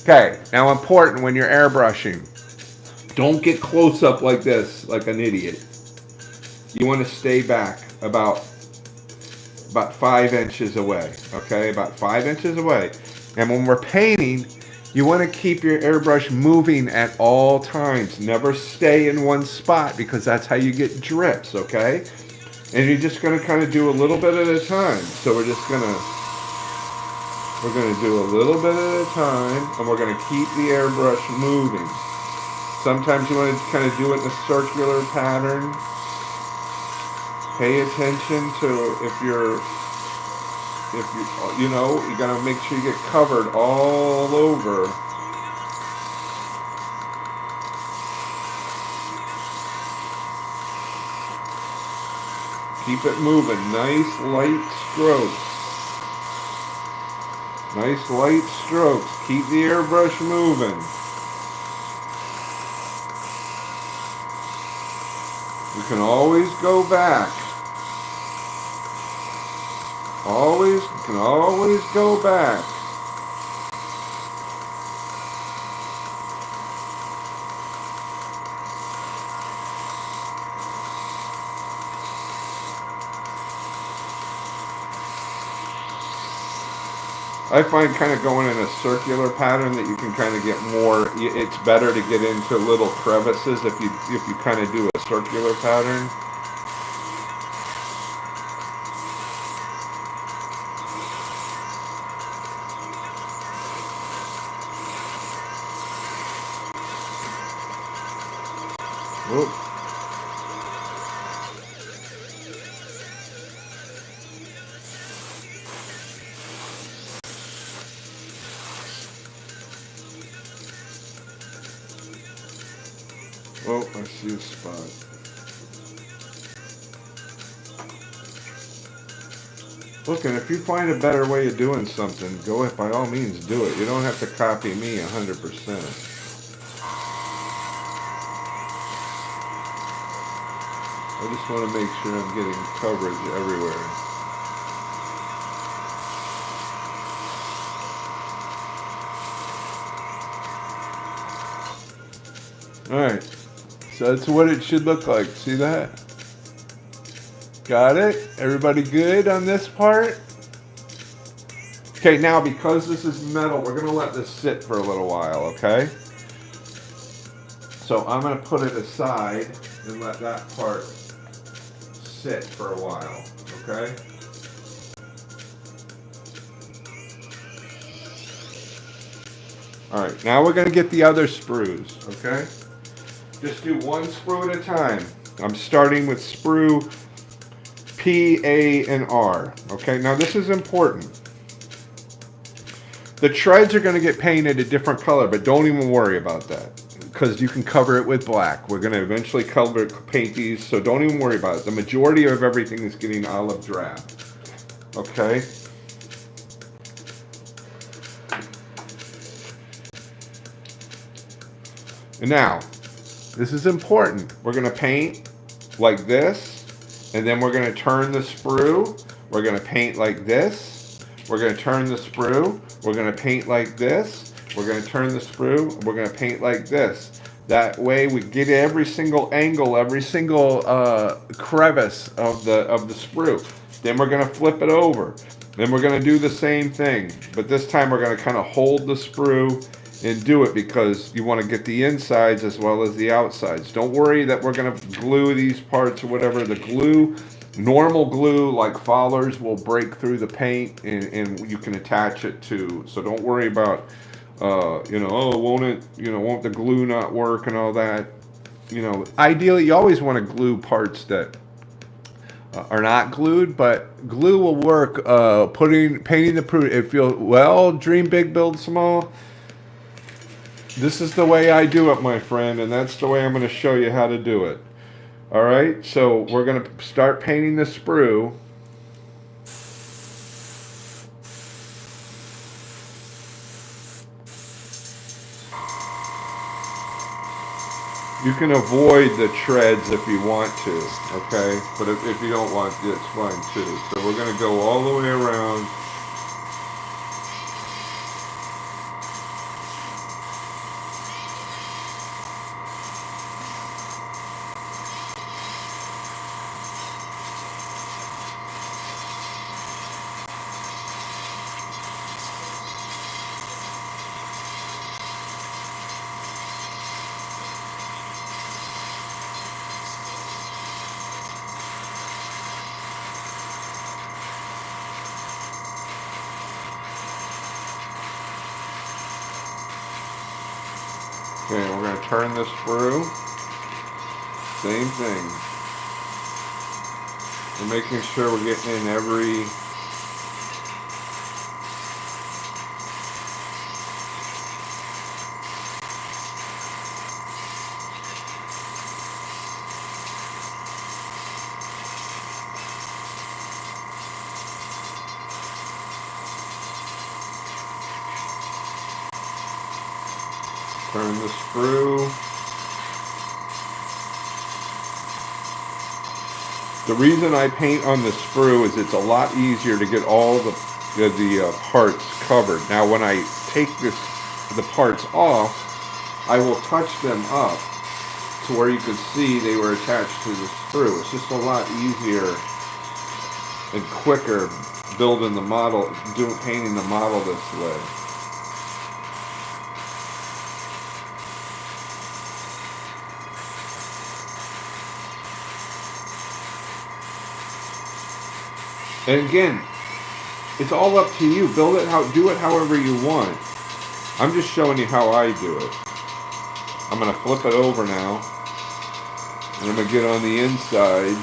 Okay, now important when you're airbrushing, don't get close up like this, like an idiot. You want to stay back about 5 inches away. Okay, about 5 inches away. And when we're painting, you want to keep your airbrush moving at all times. Never stay in one spot because that's how you get drips. Okay, and you're just going to kind of do a little bit at a time. So we're going to do a little bit at a time, and we're going to keep the airbrush moving. Sometimes you want to kind of do it in a circular pattern. Pay attention to if you know, you got to make sure you get covered all over. Keep it moving. Nice light strokes. Nice light strokes. Keep the airbrush moving. You can always go back. You can always go back. I find kind of going in a circular pattern that you can kind of get more. It's better to get into little crevices if you kind of do a circular pattern. Whoop. Oh, I see a spot. Look, and if you find a better way of doing something, go it by all means do it. You don't have to copy me 100%. I just want to make sure I'm getting coverage everywhere. Alright, so that's what it should look like. See that? Got it? Everybody good on this part? Okay, now because this is metal, we're going to let this sit for a little while, okay? So I'm going to put it aside and let that part sit for a while, okay? Alright, now we're going to get the other sprues, okay? Just do one sprue at a time. I'm starting with sprue P, A, and R, okay? Now this is important. The treads are going to get painted a different color, but don't even worry about that because you can cover it with black. We're going to eventually paint these, so don't even worry about it. The majority of everything is getting olive drab, okay? And now, this is important. We're going to paint like this, and then we're going to turn the sprue. We're going to paint like this. We're going to turn the sprue. We're going to paint like this. We're going to turn the sprue. We're going to paint like this. That way we get every single angle, every single crevice of the sprue. Then we're going to flip it over. Then we're going to do the same thing. But this time we're going to kind of hold the sprue and do it because you want to get the insides as well as the outsides. Don't worry that we're going to glue these parts or whatever. The glue, normal glue like Fowler's will break through the paint and you can attach it to. So don't worry about, won't the glue not work and all that. You know, ideally you always want to glue parts that are not glued, but glue will work. Painting the proof, it feels, well, dream big, build small. This is the way I do it, my friend, and that's the way I'm going to show you how to do it. All right, so we're going to start painting the sprue. You can avoid the treads if you want to, okay? But if you don't want, it's fine too. So we're gonna go all the way around. Okay, we're gonna turn this through. Same thing. We're making sure we're getting in every. Turn the screw. The reason I paint on the sprue is it's a lot easier to get all the parts covered. Now when I take the parts off, I will touch them up to where you can see they were attached to the sprue. It's just a lot easier and quicker building the model, painting the model this way. And again, it's all up to you. Do it however you want. I'm just showing you how I do it. I'm gonna flip it over now, and I'm gonna get on the inside.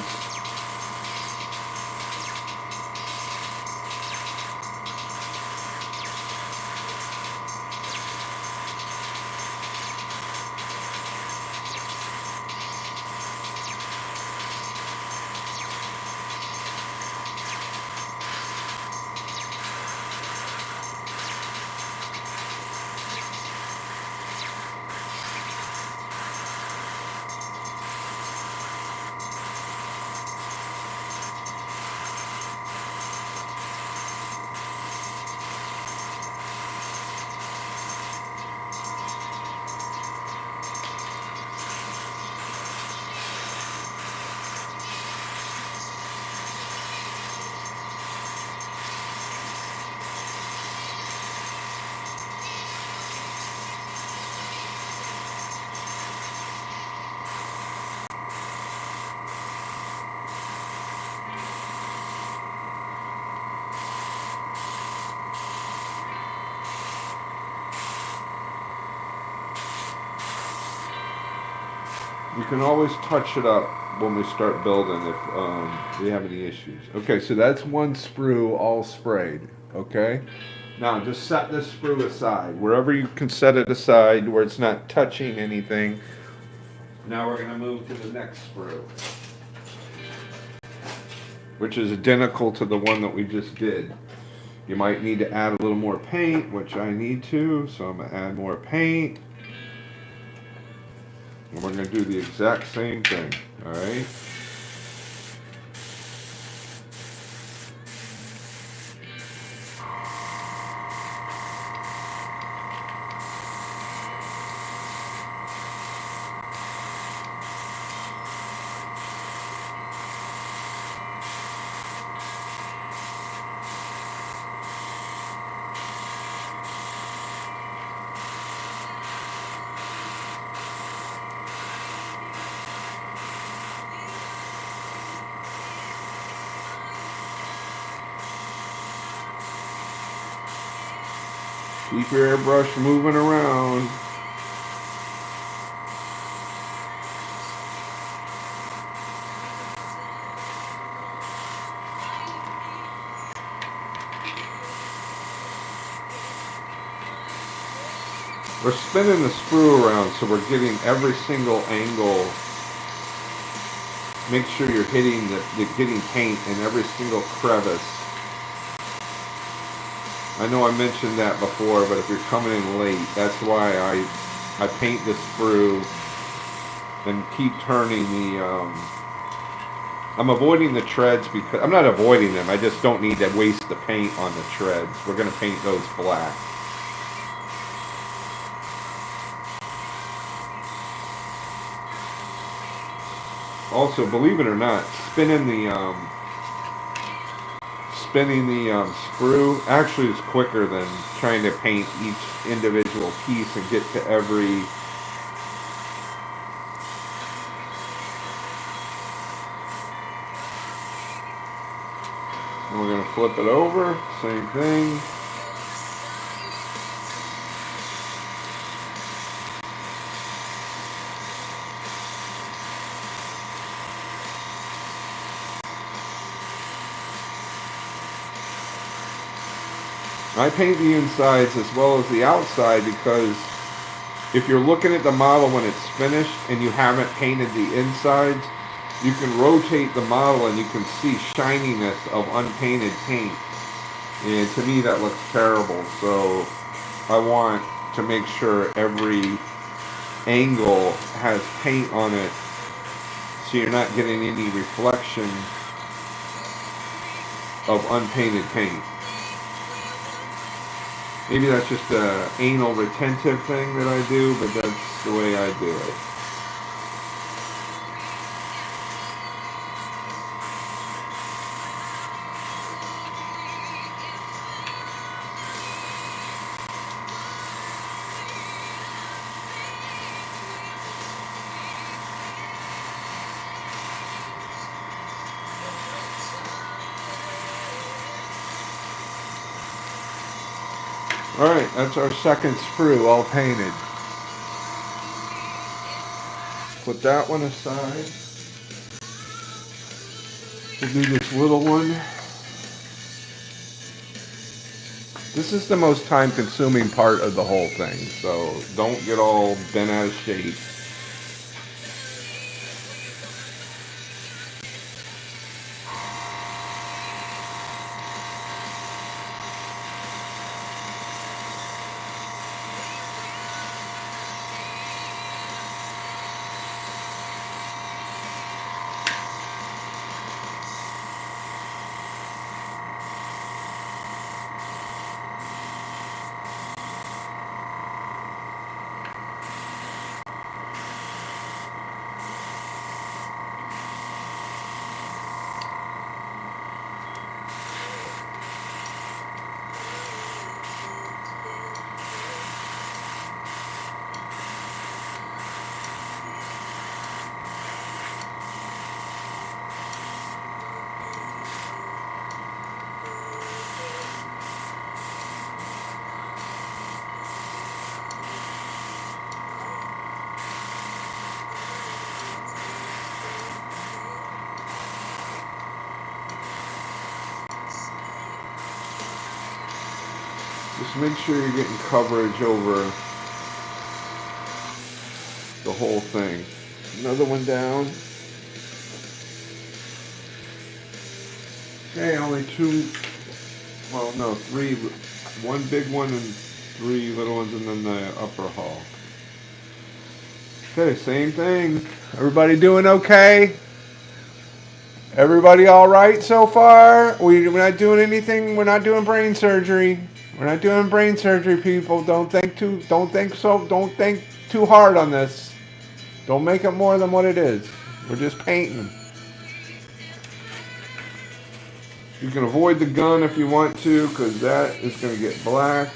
You can always touch it up when we start building if we have any issues. Okay, so that's one sprue all sprayed, okay? Now just set this sprue aside. Wherever you can set it aside where it's not touching anything. Now we're gonna move to the next sprue, which is identical to the one that we just did. You might need to add a little more paint, which I need to, so I'm gonna add more paint. And we're going to do the exact same thing, all right? Keep your airbrush moving around. We're spinning the sprue around so we're getting every single angle. Make sure you're getting paint in every single crevice. I know I mentioned that before, but if you're coming in late, that's why I paint the sprue and keep turning the. I'm avoiding the treads because I'm not avoiding them. I just don't need to waste the paint on the treads. We're gonna paint those black. Also, believe it or not, spinning the sprue actually is quicker than trying to paint each individual piece and get to every. And we're going to flip it over, same thing. I paint the insides as well as the outside because if you're looking at the model when it's finished and you haven't painted the insides, you can rotate the model and you can see shininess of unpainted paint. And to me that looks terrible. So I want to make sure every angle has paint on it so you're not getting any reflection of unpainted paint. Maybe that's just a anal retentive thing that I do, but that's the way I do it. Alright, that's our second sprue all painted. Put that one aside. We'll do this little one. This is the most time consuming part of the whole thing, so don't get all bent out of shape. Just make sure you're getting coverage over the whole thing. Another one down. Okay, only two, well no, three, one big one and three little ones and then the upper hull. Okay, same thing. Everybody doing okay? Everybody all right so far? We're not doing anything. We're not doing brain surgery. We're not doing brain surgery, people. Don't think too hard on this. Don't make it more than what it is. We're just painting. You can avoid the gun if you want to, because that is going to get black.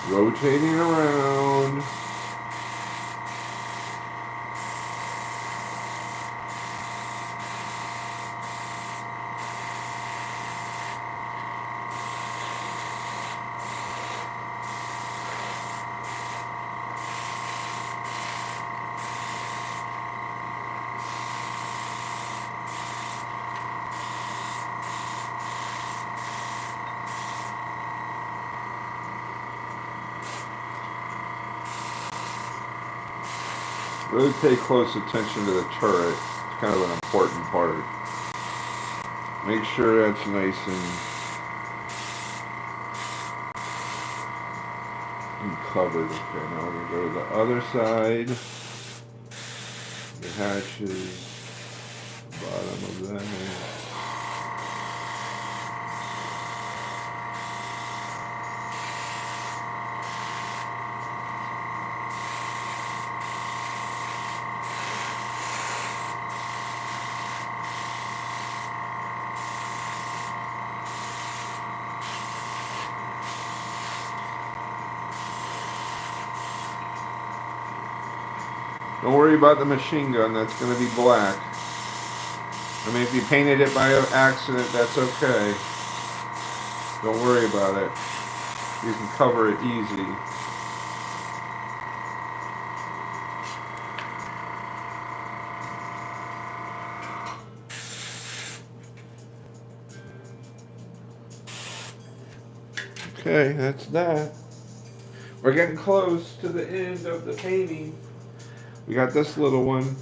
rotating around. Really pay close attention to the turret. It's kind of an important part. Make sure that's nice and covered. Okay, now we're going to go to the other side. The hatches, bottom of that. Don't worry about the machine gun, that's going to be black. I mean, if you painted it by accident, that's okay. Don't worry about it. You can cover it easy. Okay, that's that. We're getting close to the end of the painting. We got this little one.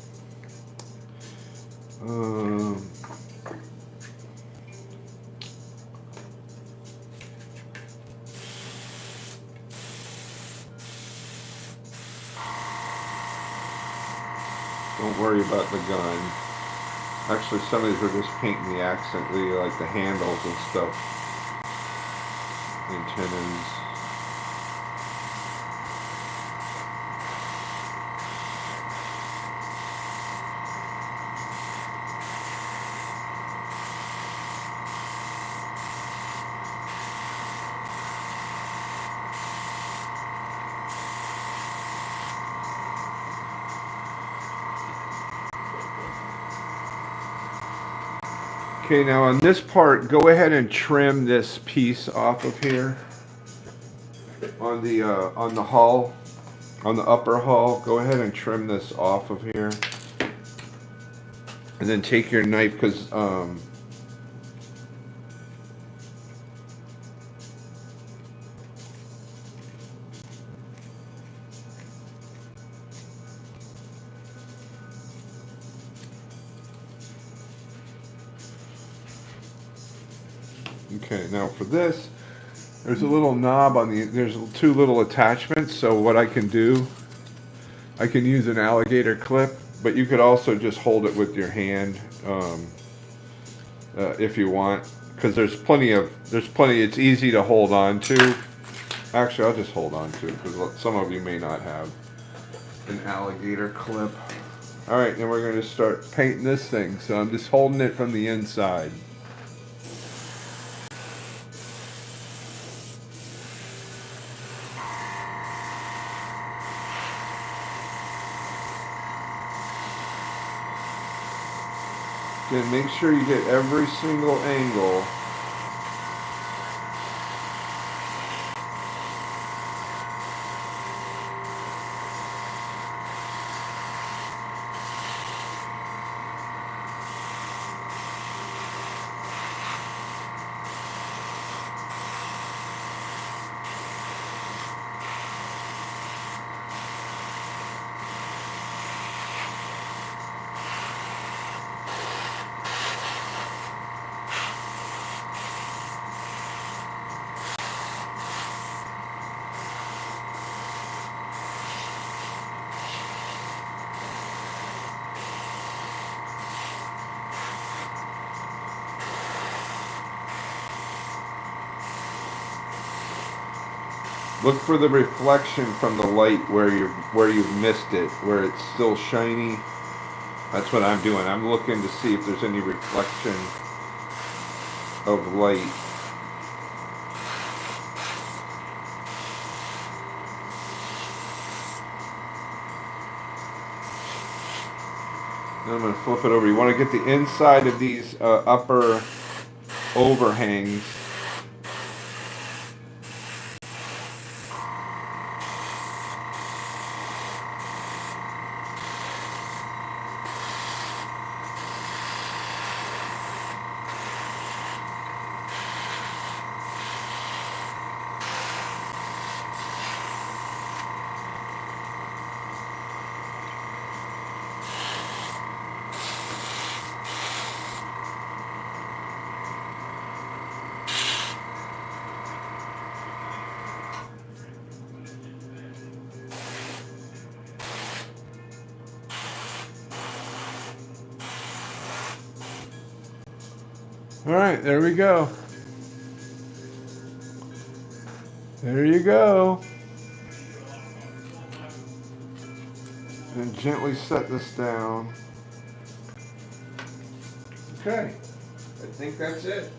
Don't worry about the gun. Actually, some of these were just painting the accent, like the handles and stuff. Antennas. Okay, now on this part, go ahead and trim this piece off of here. On the hull, on the upper hull, go ahead and trim this off of here. And then take your knife, because okay, now for this, there's a little knob on there's two little attachments, so what I can do, I can use an alligator clip, but you could also just hold it with your hand if you want, because there's plenty, it's easy to hold on to. Actually, I'll just hold on to it, because some of you may not have an alligator clip. Alright, now we're going to start painting this thing, so I'm just holding it from the inside. Then make sure you get every single angle. Look for the reflection from the light where you've missed it, where it's still shiny. That's what I'm doing. I'm looking to see if there's any reflection of light. And I'm going to flip it over. You want to get the inside of these upper overhangs. All right, there we go. There you go. And gently set this down. Okay, I think that's it.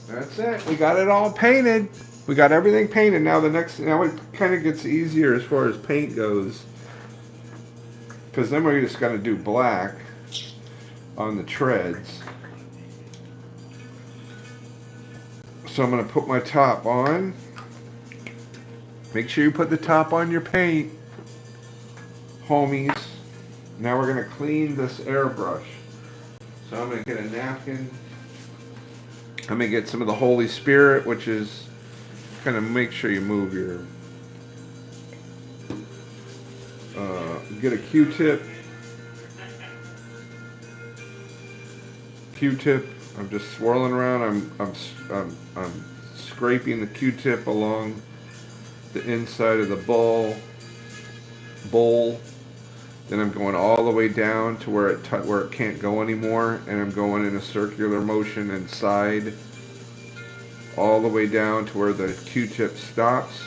That's it. We got it all painted. We got everything painted. Now now it kind of gets easier as far as paint goes. Because then we're just going to do black on the treads. So I'm going to put my top on. Make sure you put the top on your paint, homies. Now we're going to clean this airbrush. So I'm going to get a napkin. I'm going to get some of the Holy Spirit, which is kind of make sure you move your, get a Q-tip. Q-tip. I'm just swirling around. I'm scraping the Q-tip along the inside of the bowl. Then I'm going all the way down to where it can't go anymore, and I'm going in a circular motion inside, all the way down to where the Q-tip stops.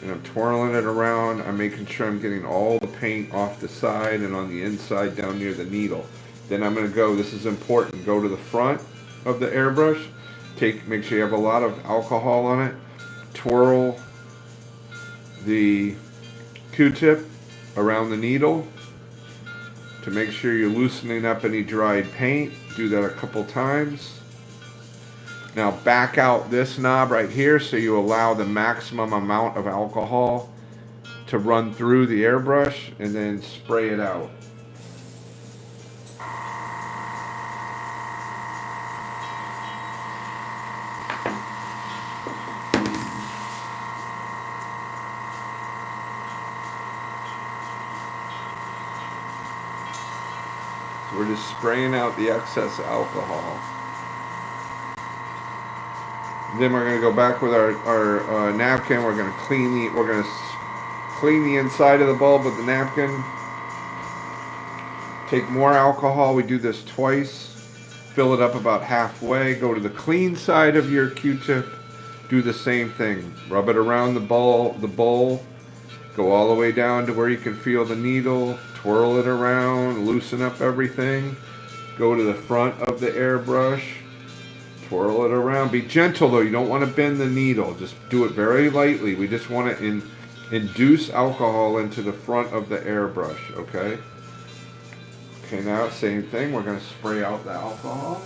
And I'm twirling it around. I'm making sure I'm getting all the paint off the side and on the inside down near the needle. Then I'm going to go, this is important, go to the front of the airbrush. Make sure you have a lot of alcohol on it. Twirl the Q-tip around the needle to make sure you're loosening up any dried paint. Do that a couple times. Now back out this knob right here so you allow the maximum amount of alcohol to run through the airbrush, and then spray it out. So we're just spraying out the excess alcohol. Then we're going to go back with our napkin. We're going to clean the inside of the bulb with the napkin. Take more alcohol. We do this twice. Fill it up about halfway. Go to the clean side of your Q-tip. Do the same thing. Rub it around the bowl. Go all the way down to where you can feel the needle. Twirl it around. Loosen up everything. Go to the front of the airbrush. Twirl it around. Be gentle though. You don't want to bend the needle. Just do it very lightly. We just want to induce alcohol into the front of the airbrush. Okay. Okay, now same thing. We're going to spray out the alcohol.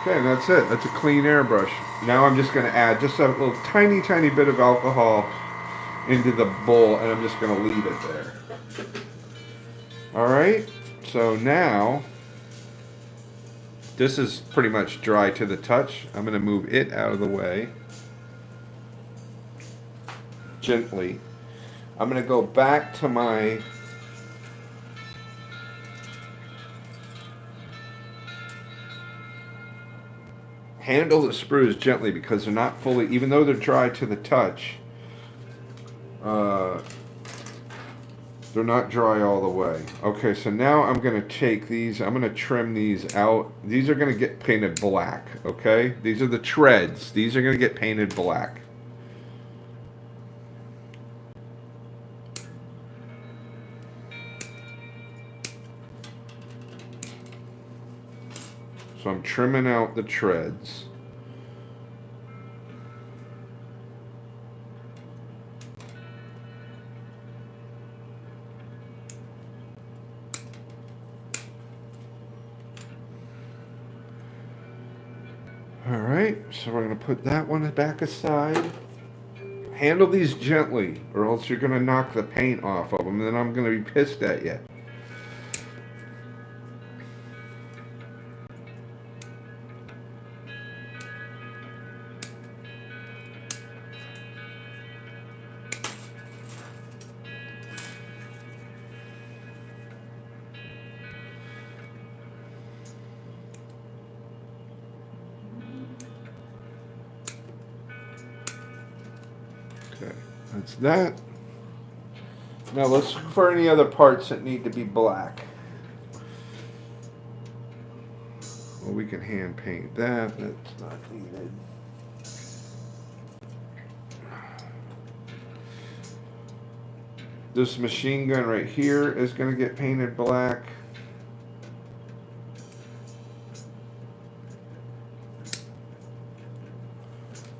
Okay, and that's it. That's a clean airbrush. Now I'm just going to add just a little tiny bit of alcohol into the bowl, and I'm just going to leave it there. Alright, so now this is pretty much dry to the touch. I'm going to move it out of the way gently. I'm going to go back to my handle the sprues gently because they're not fully, even though they're dry to the touch, they're not dry all the way. Okay, so now I'm going to take these, I'm going to trim these out. These are going to get painted black, okay? These are the treads. These are going to get painted black. So I'm trimming out the treads. All right, so we're going to put that one back aside. Handle these gently, or else you're going to knock the paint off of them, and then I'm going to be pissed at you. Okay, that's that. Now let's look for any other parts that need to be black. Well, we can hand paint that. That's not needed. This machine gun right here is going to get painted black.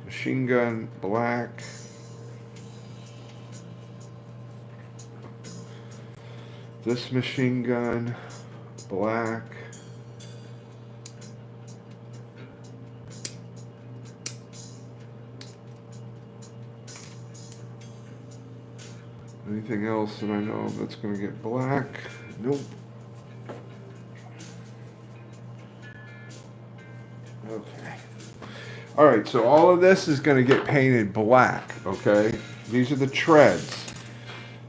Machine gun black. This machine gun black. Anything else that I know of that's going to get black? Nope. Okay. All right, so all of this is going to get painted black, okay? These are the treads.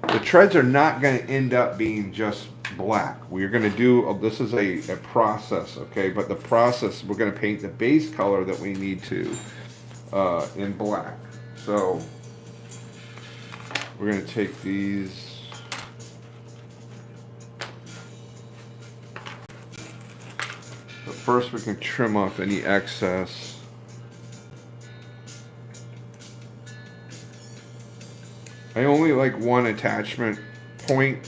The treads are not going to end up being just black. We're going to do, this is a process, okay? But the process, we're going to paint the base color that we need to in black. So we're going to take these. But first we can trim off any excess. I only like one attachment point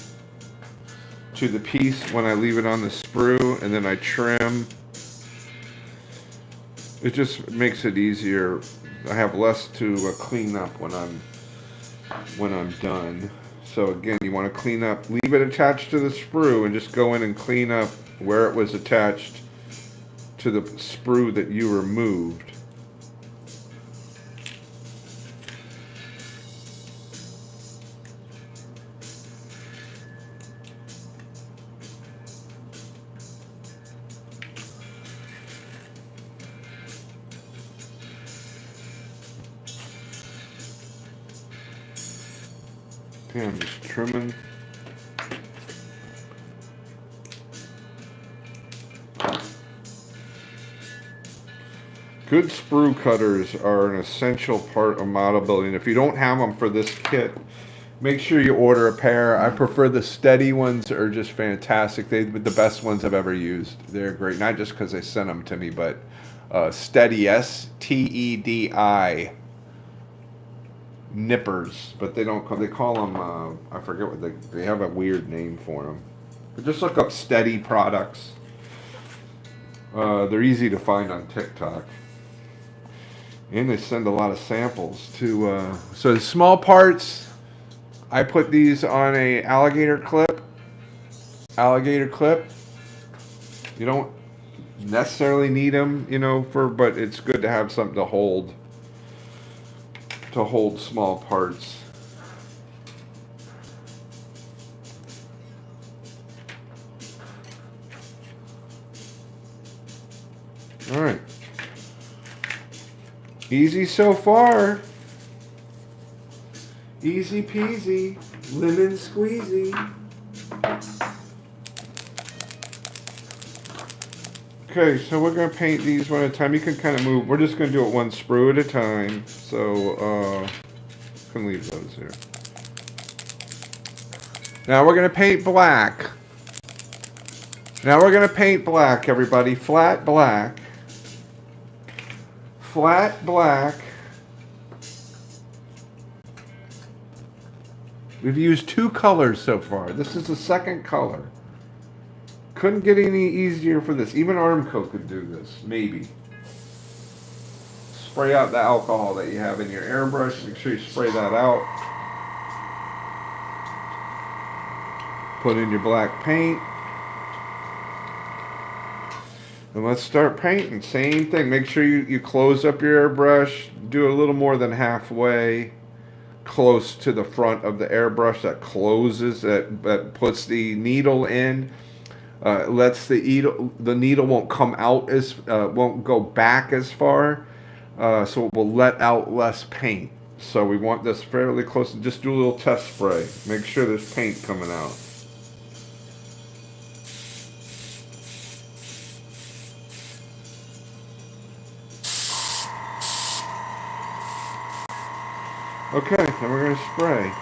to the piece when I leave it on the sprue, and then I trim. It just makes it easier. I have less to clean up when I'm done. So again, you want to clean up, leave it attached to the sprue, and just go in and clean up where it was attached to the sprue that you removed. Okay, I'm just trimming. Good sprue cutters are an essential part of model building. If you don't have them for this kit, make sure you order a pair. I prefer the Steady ones, are just fantastic. They're the best ones I've ever used. They're great, not just because they sent them to me, but Steady, S-T-E-D-I. Nippers, but they don't call, they call them I forget what they have a weird name for them, but just look up Steady products. They're easy to find on TikTok, and they send a lot of samples to so the small parts, I put these on a alligator clip. You don't necessarily need them, you know, but it's good to have something to hold small parts. All right. Easy so far. Easy peasy, lemon squeezy. Okay, so we're going to paint these one at a time. You can kind of move. We're just going to do it one sprue at a time. So, can leave those here. Now we're going to paint black. Now we're going to paint black, everybody. Flat black. Flat black. We've used two colors so far. This is the second color. Couldn't get any easier for this. Even Armco could do this, maybe. Spray out the alcohol that you have in your airbrush. Make sure you spray that out. Put in your black paint. And let's start painting. Same thing. Make sure you close up your airbrush. Do a little more than halfway close to the front of the airbrush. That closes, that puts the needle in. Lets the needle won't come out won't go back as far. So it will let out less paint. So we want this fairly close. Just do a little test spray. Make sure there's paint coming out. Okay, then we're going to spray.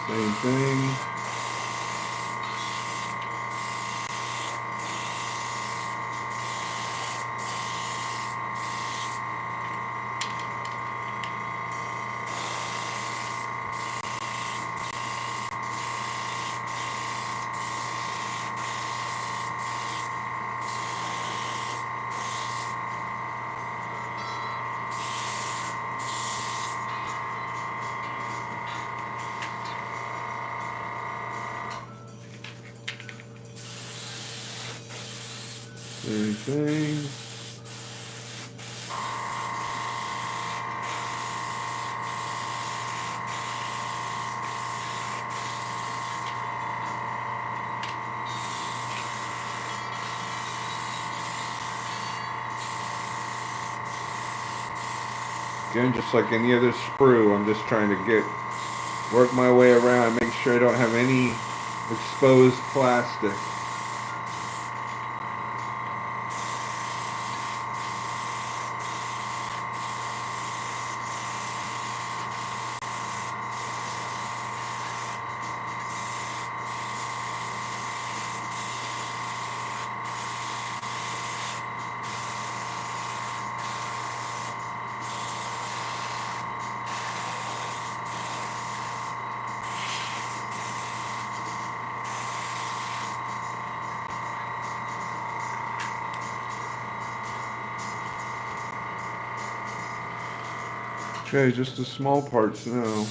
Same thing. Same thing. Again, just like any other sprue, I'm just trying to work my way around, make sure I don't have any exposed plastic. Okay, just the small parts now.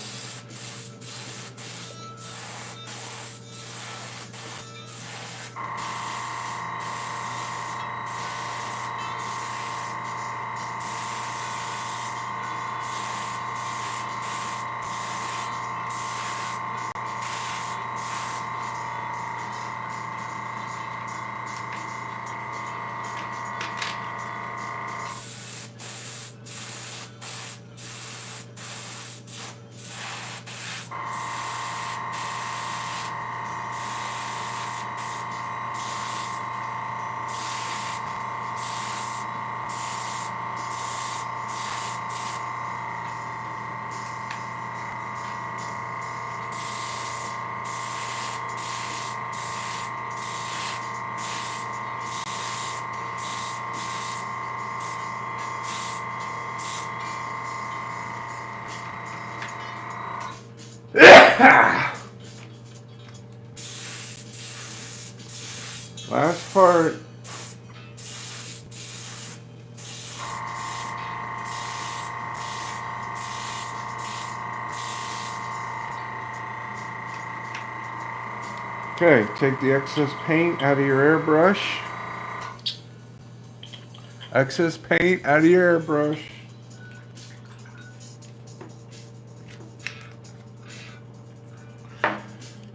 Last part. Okay, take the excess paint out of your airbrush. Excess paint out of your airbrush.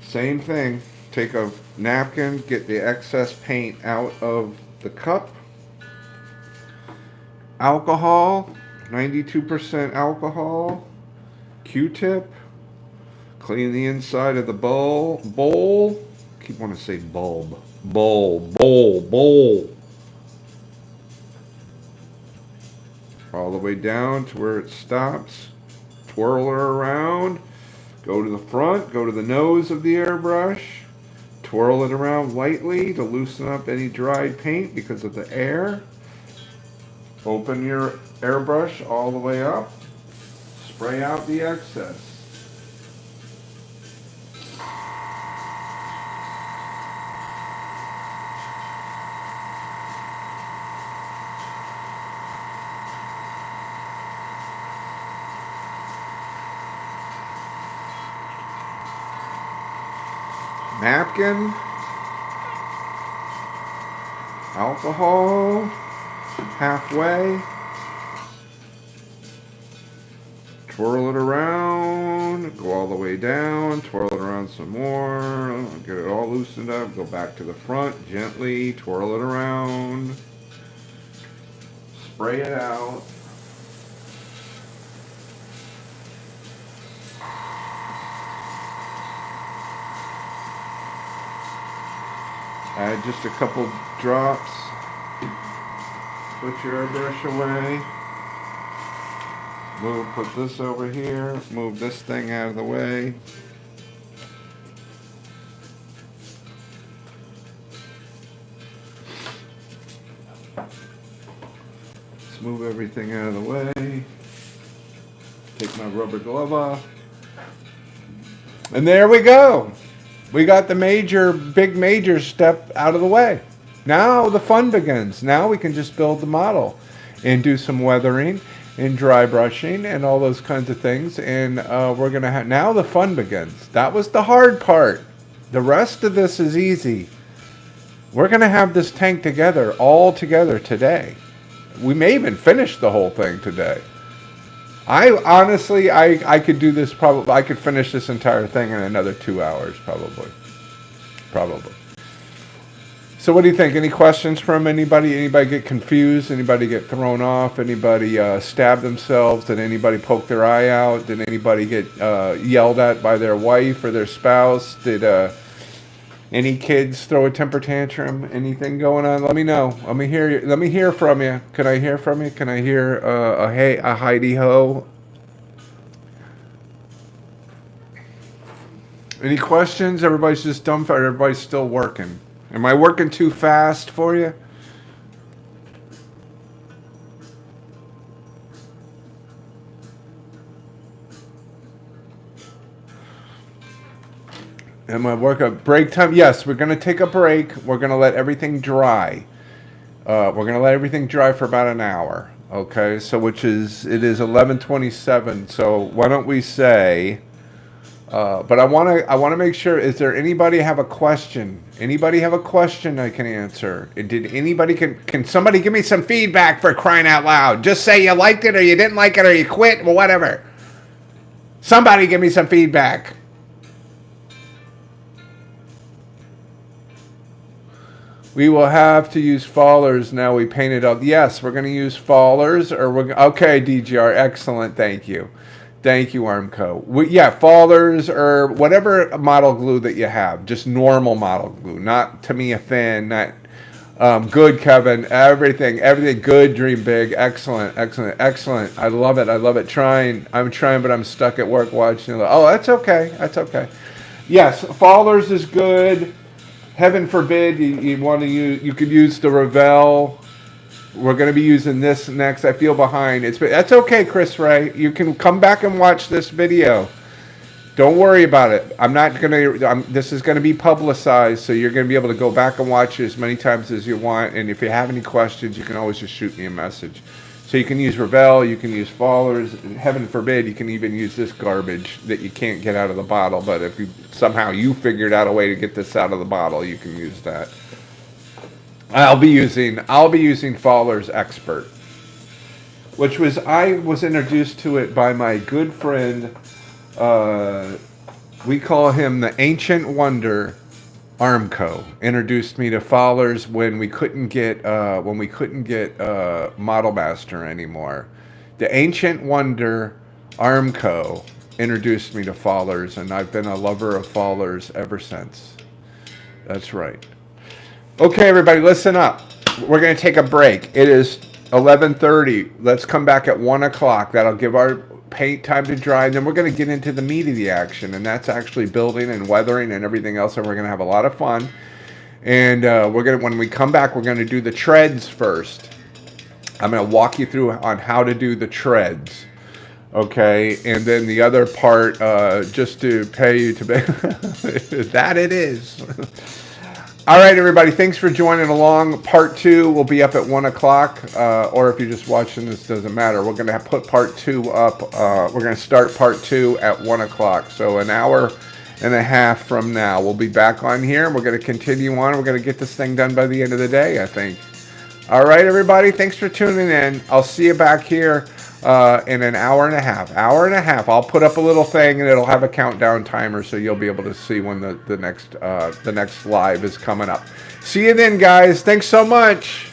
Same thing. Take a napkin, get the excess paint out of the cup. Alcohol, 92% alcohol. Q-tip. Clean the inside of the bowl. Keep wanting to say bulb. Bowl. All the way down to where it stops. Twirl her around. Go to the front. Go to the nose of the airbrush. Twirl it around lightly to loosen up any dried paint because of the air. Open your airbrush all the way up. Spray out the excess. Napkin, alcohol, halfway, twirl it around, go all the way down, twirl it around some more, get it all loosened up, go back to the front, gently, twirl it around, spray it out. Add just a couple drops. Put your airbrush away. Put this over here. Move this thing out of the way. Let's move everything out of the way. Take my rubber glove off. And there we go. We got the big major step out of the way. Now the fun begins. Now we can just build the model and do some weathering and dry brushing and all those kinds of things. And we're going to have, now the fun begins. That was the hard part. The rest of this is easy. We're going to have this tank together, all together today. We may even finish the whole thing today. I honestly, I could do this probably, I could finish this entire thing in another 2 hours, probably. So what do you think? Any questions from anybody? Anybody get confused? Anybody get thrown off? Anybody stab themselves? Did anybody poke their eye out? Did anybody get yelled at by their wife or their spouse? Did any kids throw a temper tantrum? Anything going on? Let me know. Let me hear from you. Can I hear from you? Can I hear a Heidi ho? Any questions? Everybody's just dumbfounded. Everybody's still working. Am I working too fast for you? Am I working break time? Yes, we're going to take a break. We're going to let everything dry. We're going to let everything dry for about an hour. Okay, so it is 11:27. So why don't we say? But I want to make sure. Is there anybody have a question? Anybody have a question I can answer? Did anybody can somebody give me some feedback for crying out loud? Just say you liked it or you didn't like it or you quit or whatever. Somebody give me some feedback. We will have to use fallers now. We painted up. Yes, we're going to use fallers. Okay, DGR. Excellent. Thank you. Thank you, Armco. Fallers or whatever model glue that you have. Just normal model glue. Not Tamiya thin. Not good, Kevin. Everything good. Dream big. Excellent. I love it. I'm trying, but I'm stuck at work watching. Oh, that's okay. Yes, fallers is good. Heaven forbid you want to use. You could use the Revell. We're going to be using this next. I feel behind. That's okay, Chris Ray. You can come back and watch this video. Don't worry about it. This is going to be publicized, so you're going to be able to go back and watch it as many times as you want. And if you have any questions, you can always just shoot me a message. So you can use Revell, you can use fallers, and heaven forbid you can even use this garbage that you can't get out of the bottle. But if somehow you figured out a way to get this out of the bottle, you can use that. I'll be using Fallers Expert, which I was introduced to it by my good friend. We call him the Ancient Wonder. Armco introduced me to Fallers when we couldn't get Model Master anymore. The Ancient Wonder Armco introduced me to Fallers, and I've been a lover of Fallers ever since. That's right. Okay, everybody, listen up. We're going to take a break. It is 11:30. Let's come back at 1 o'clock. That'll give our paint time to dry. And then we're going to get into the meat of the action, and that's actually building and weathering and everything else. And we're going to have a lot of fun. And when we come back, we're going to do the treads first. I'm going to walk you through on how to do the treads. Okay, and then the other part, just to pay you to that it is. All right, everybody, thanks for joining along. Part 2 will be up at 1 o'clock, or if you're just watching this, doesn't matter. We're going to put part 2 up. We're going to start part 2 at 1 o'clock. So an hour and a half from now, we'll be back on here. We're going to continue on. We're going to get this thing done by the end of the day, I think. All right, everybody, thanks for tuning in. I'll see you back here in an hour and a half. I'll put up a little thing, and it'll have a countdown timer, so you'll be able to see when the next live is coming up. See you then, guys. Thanks so much.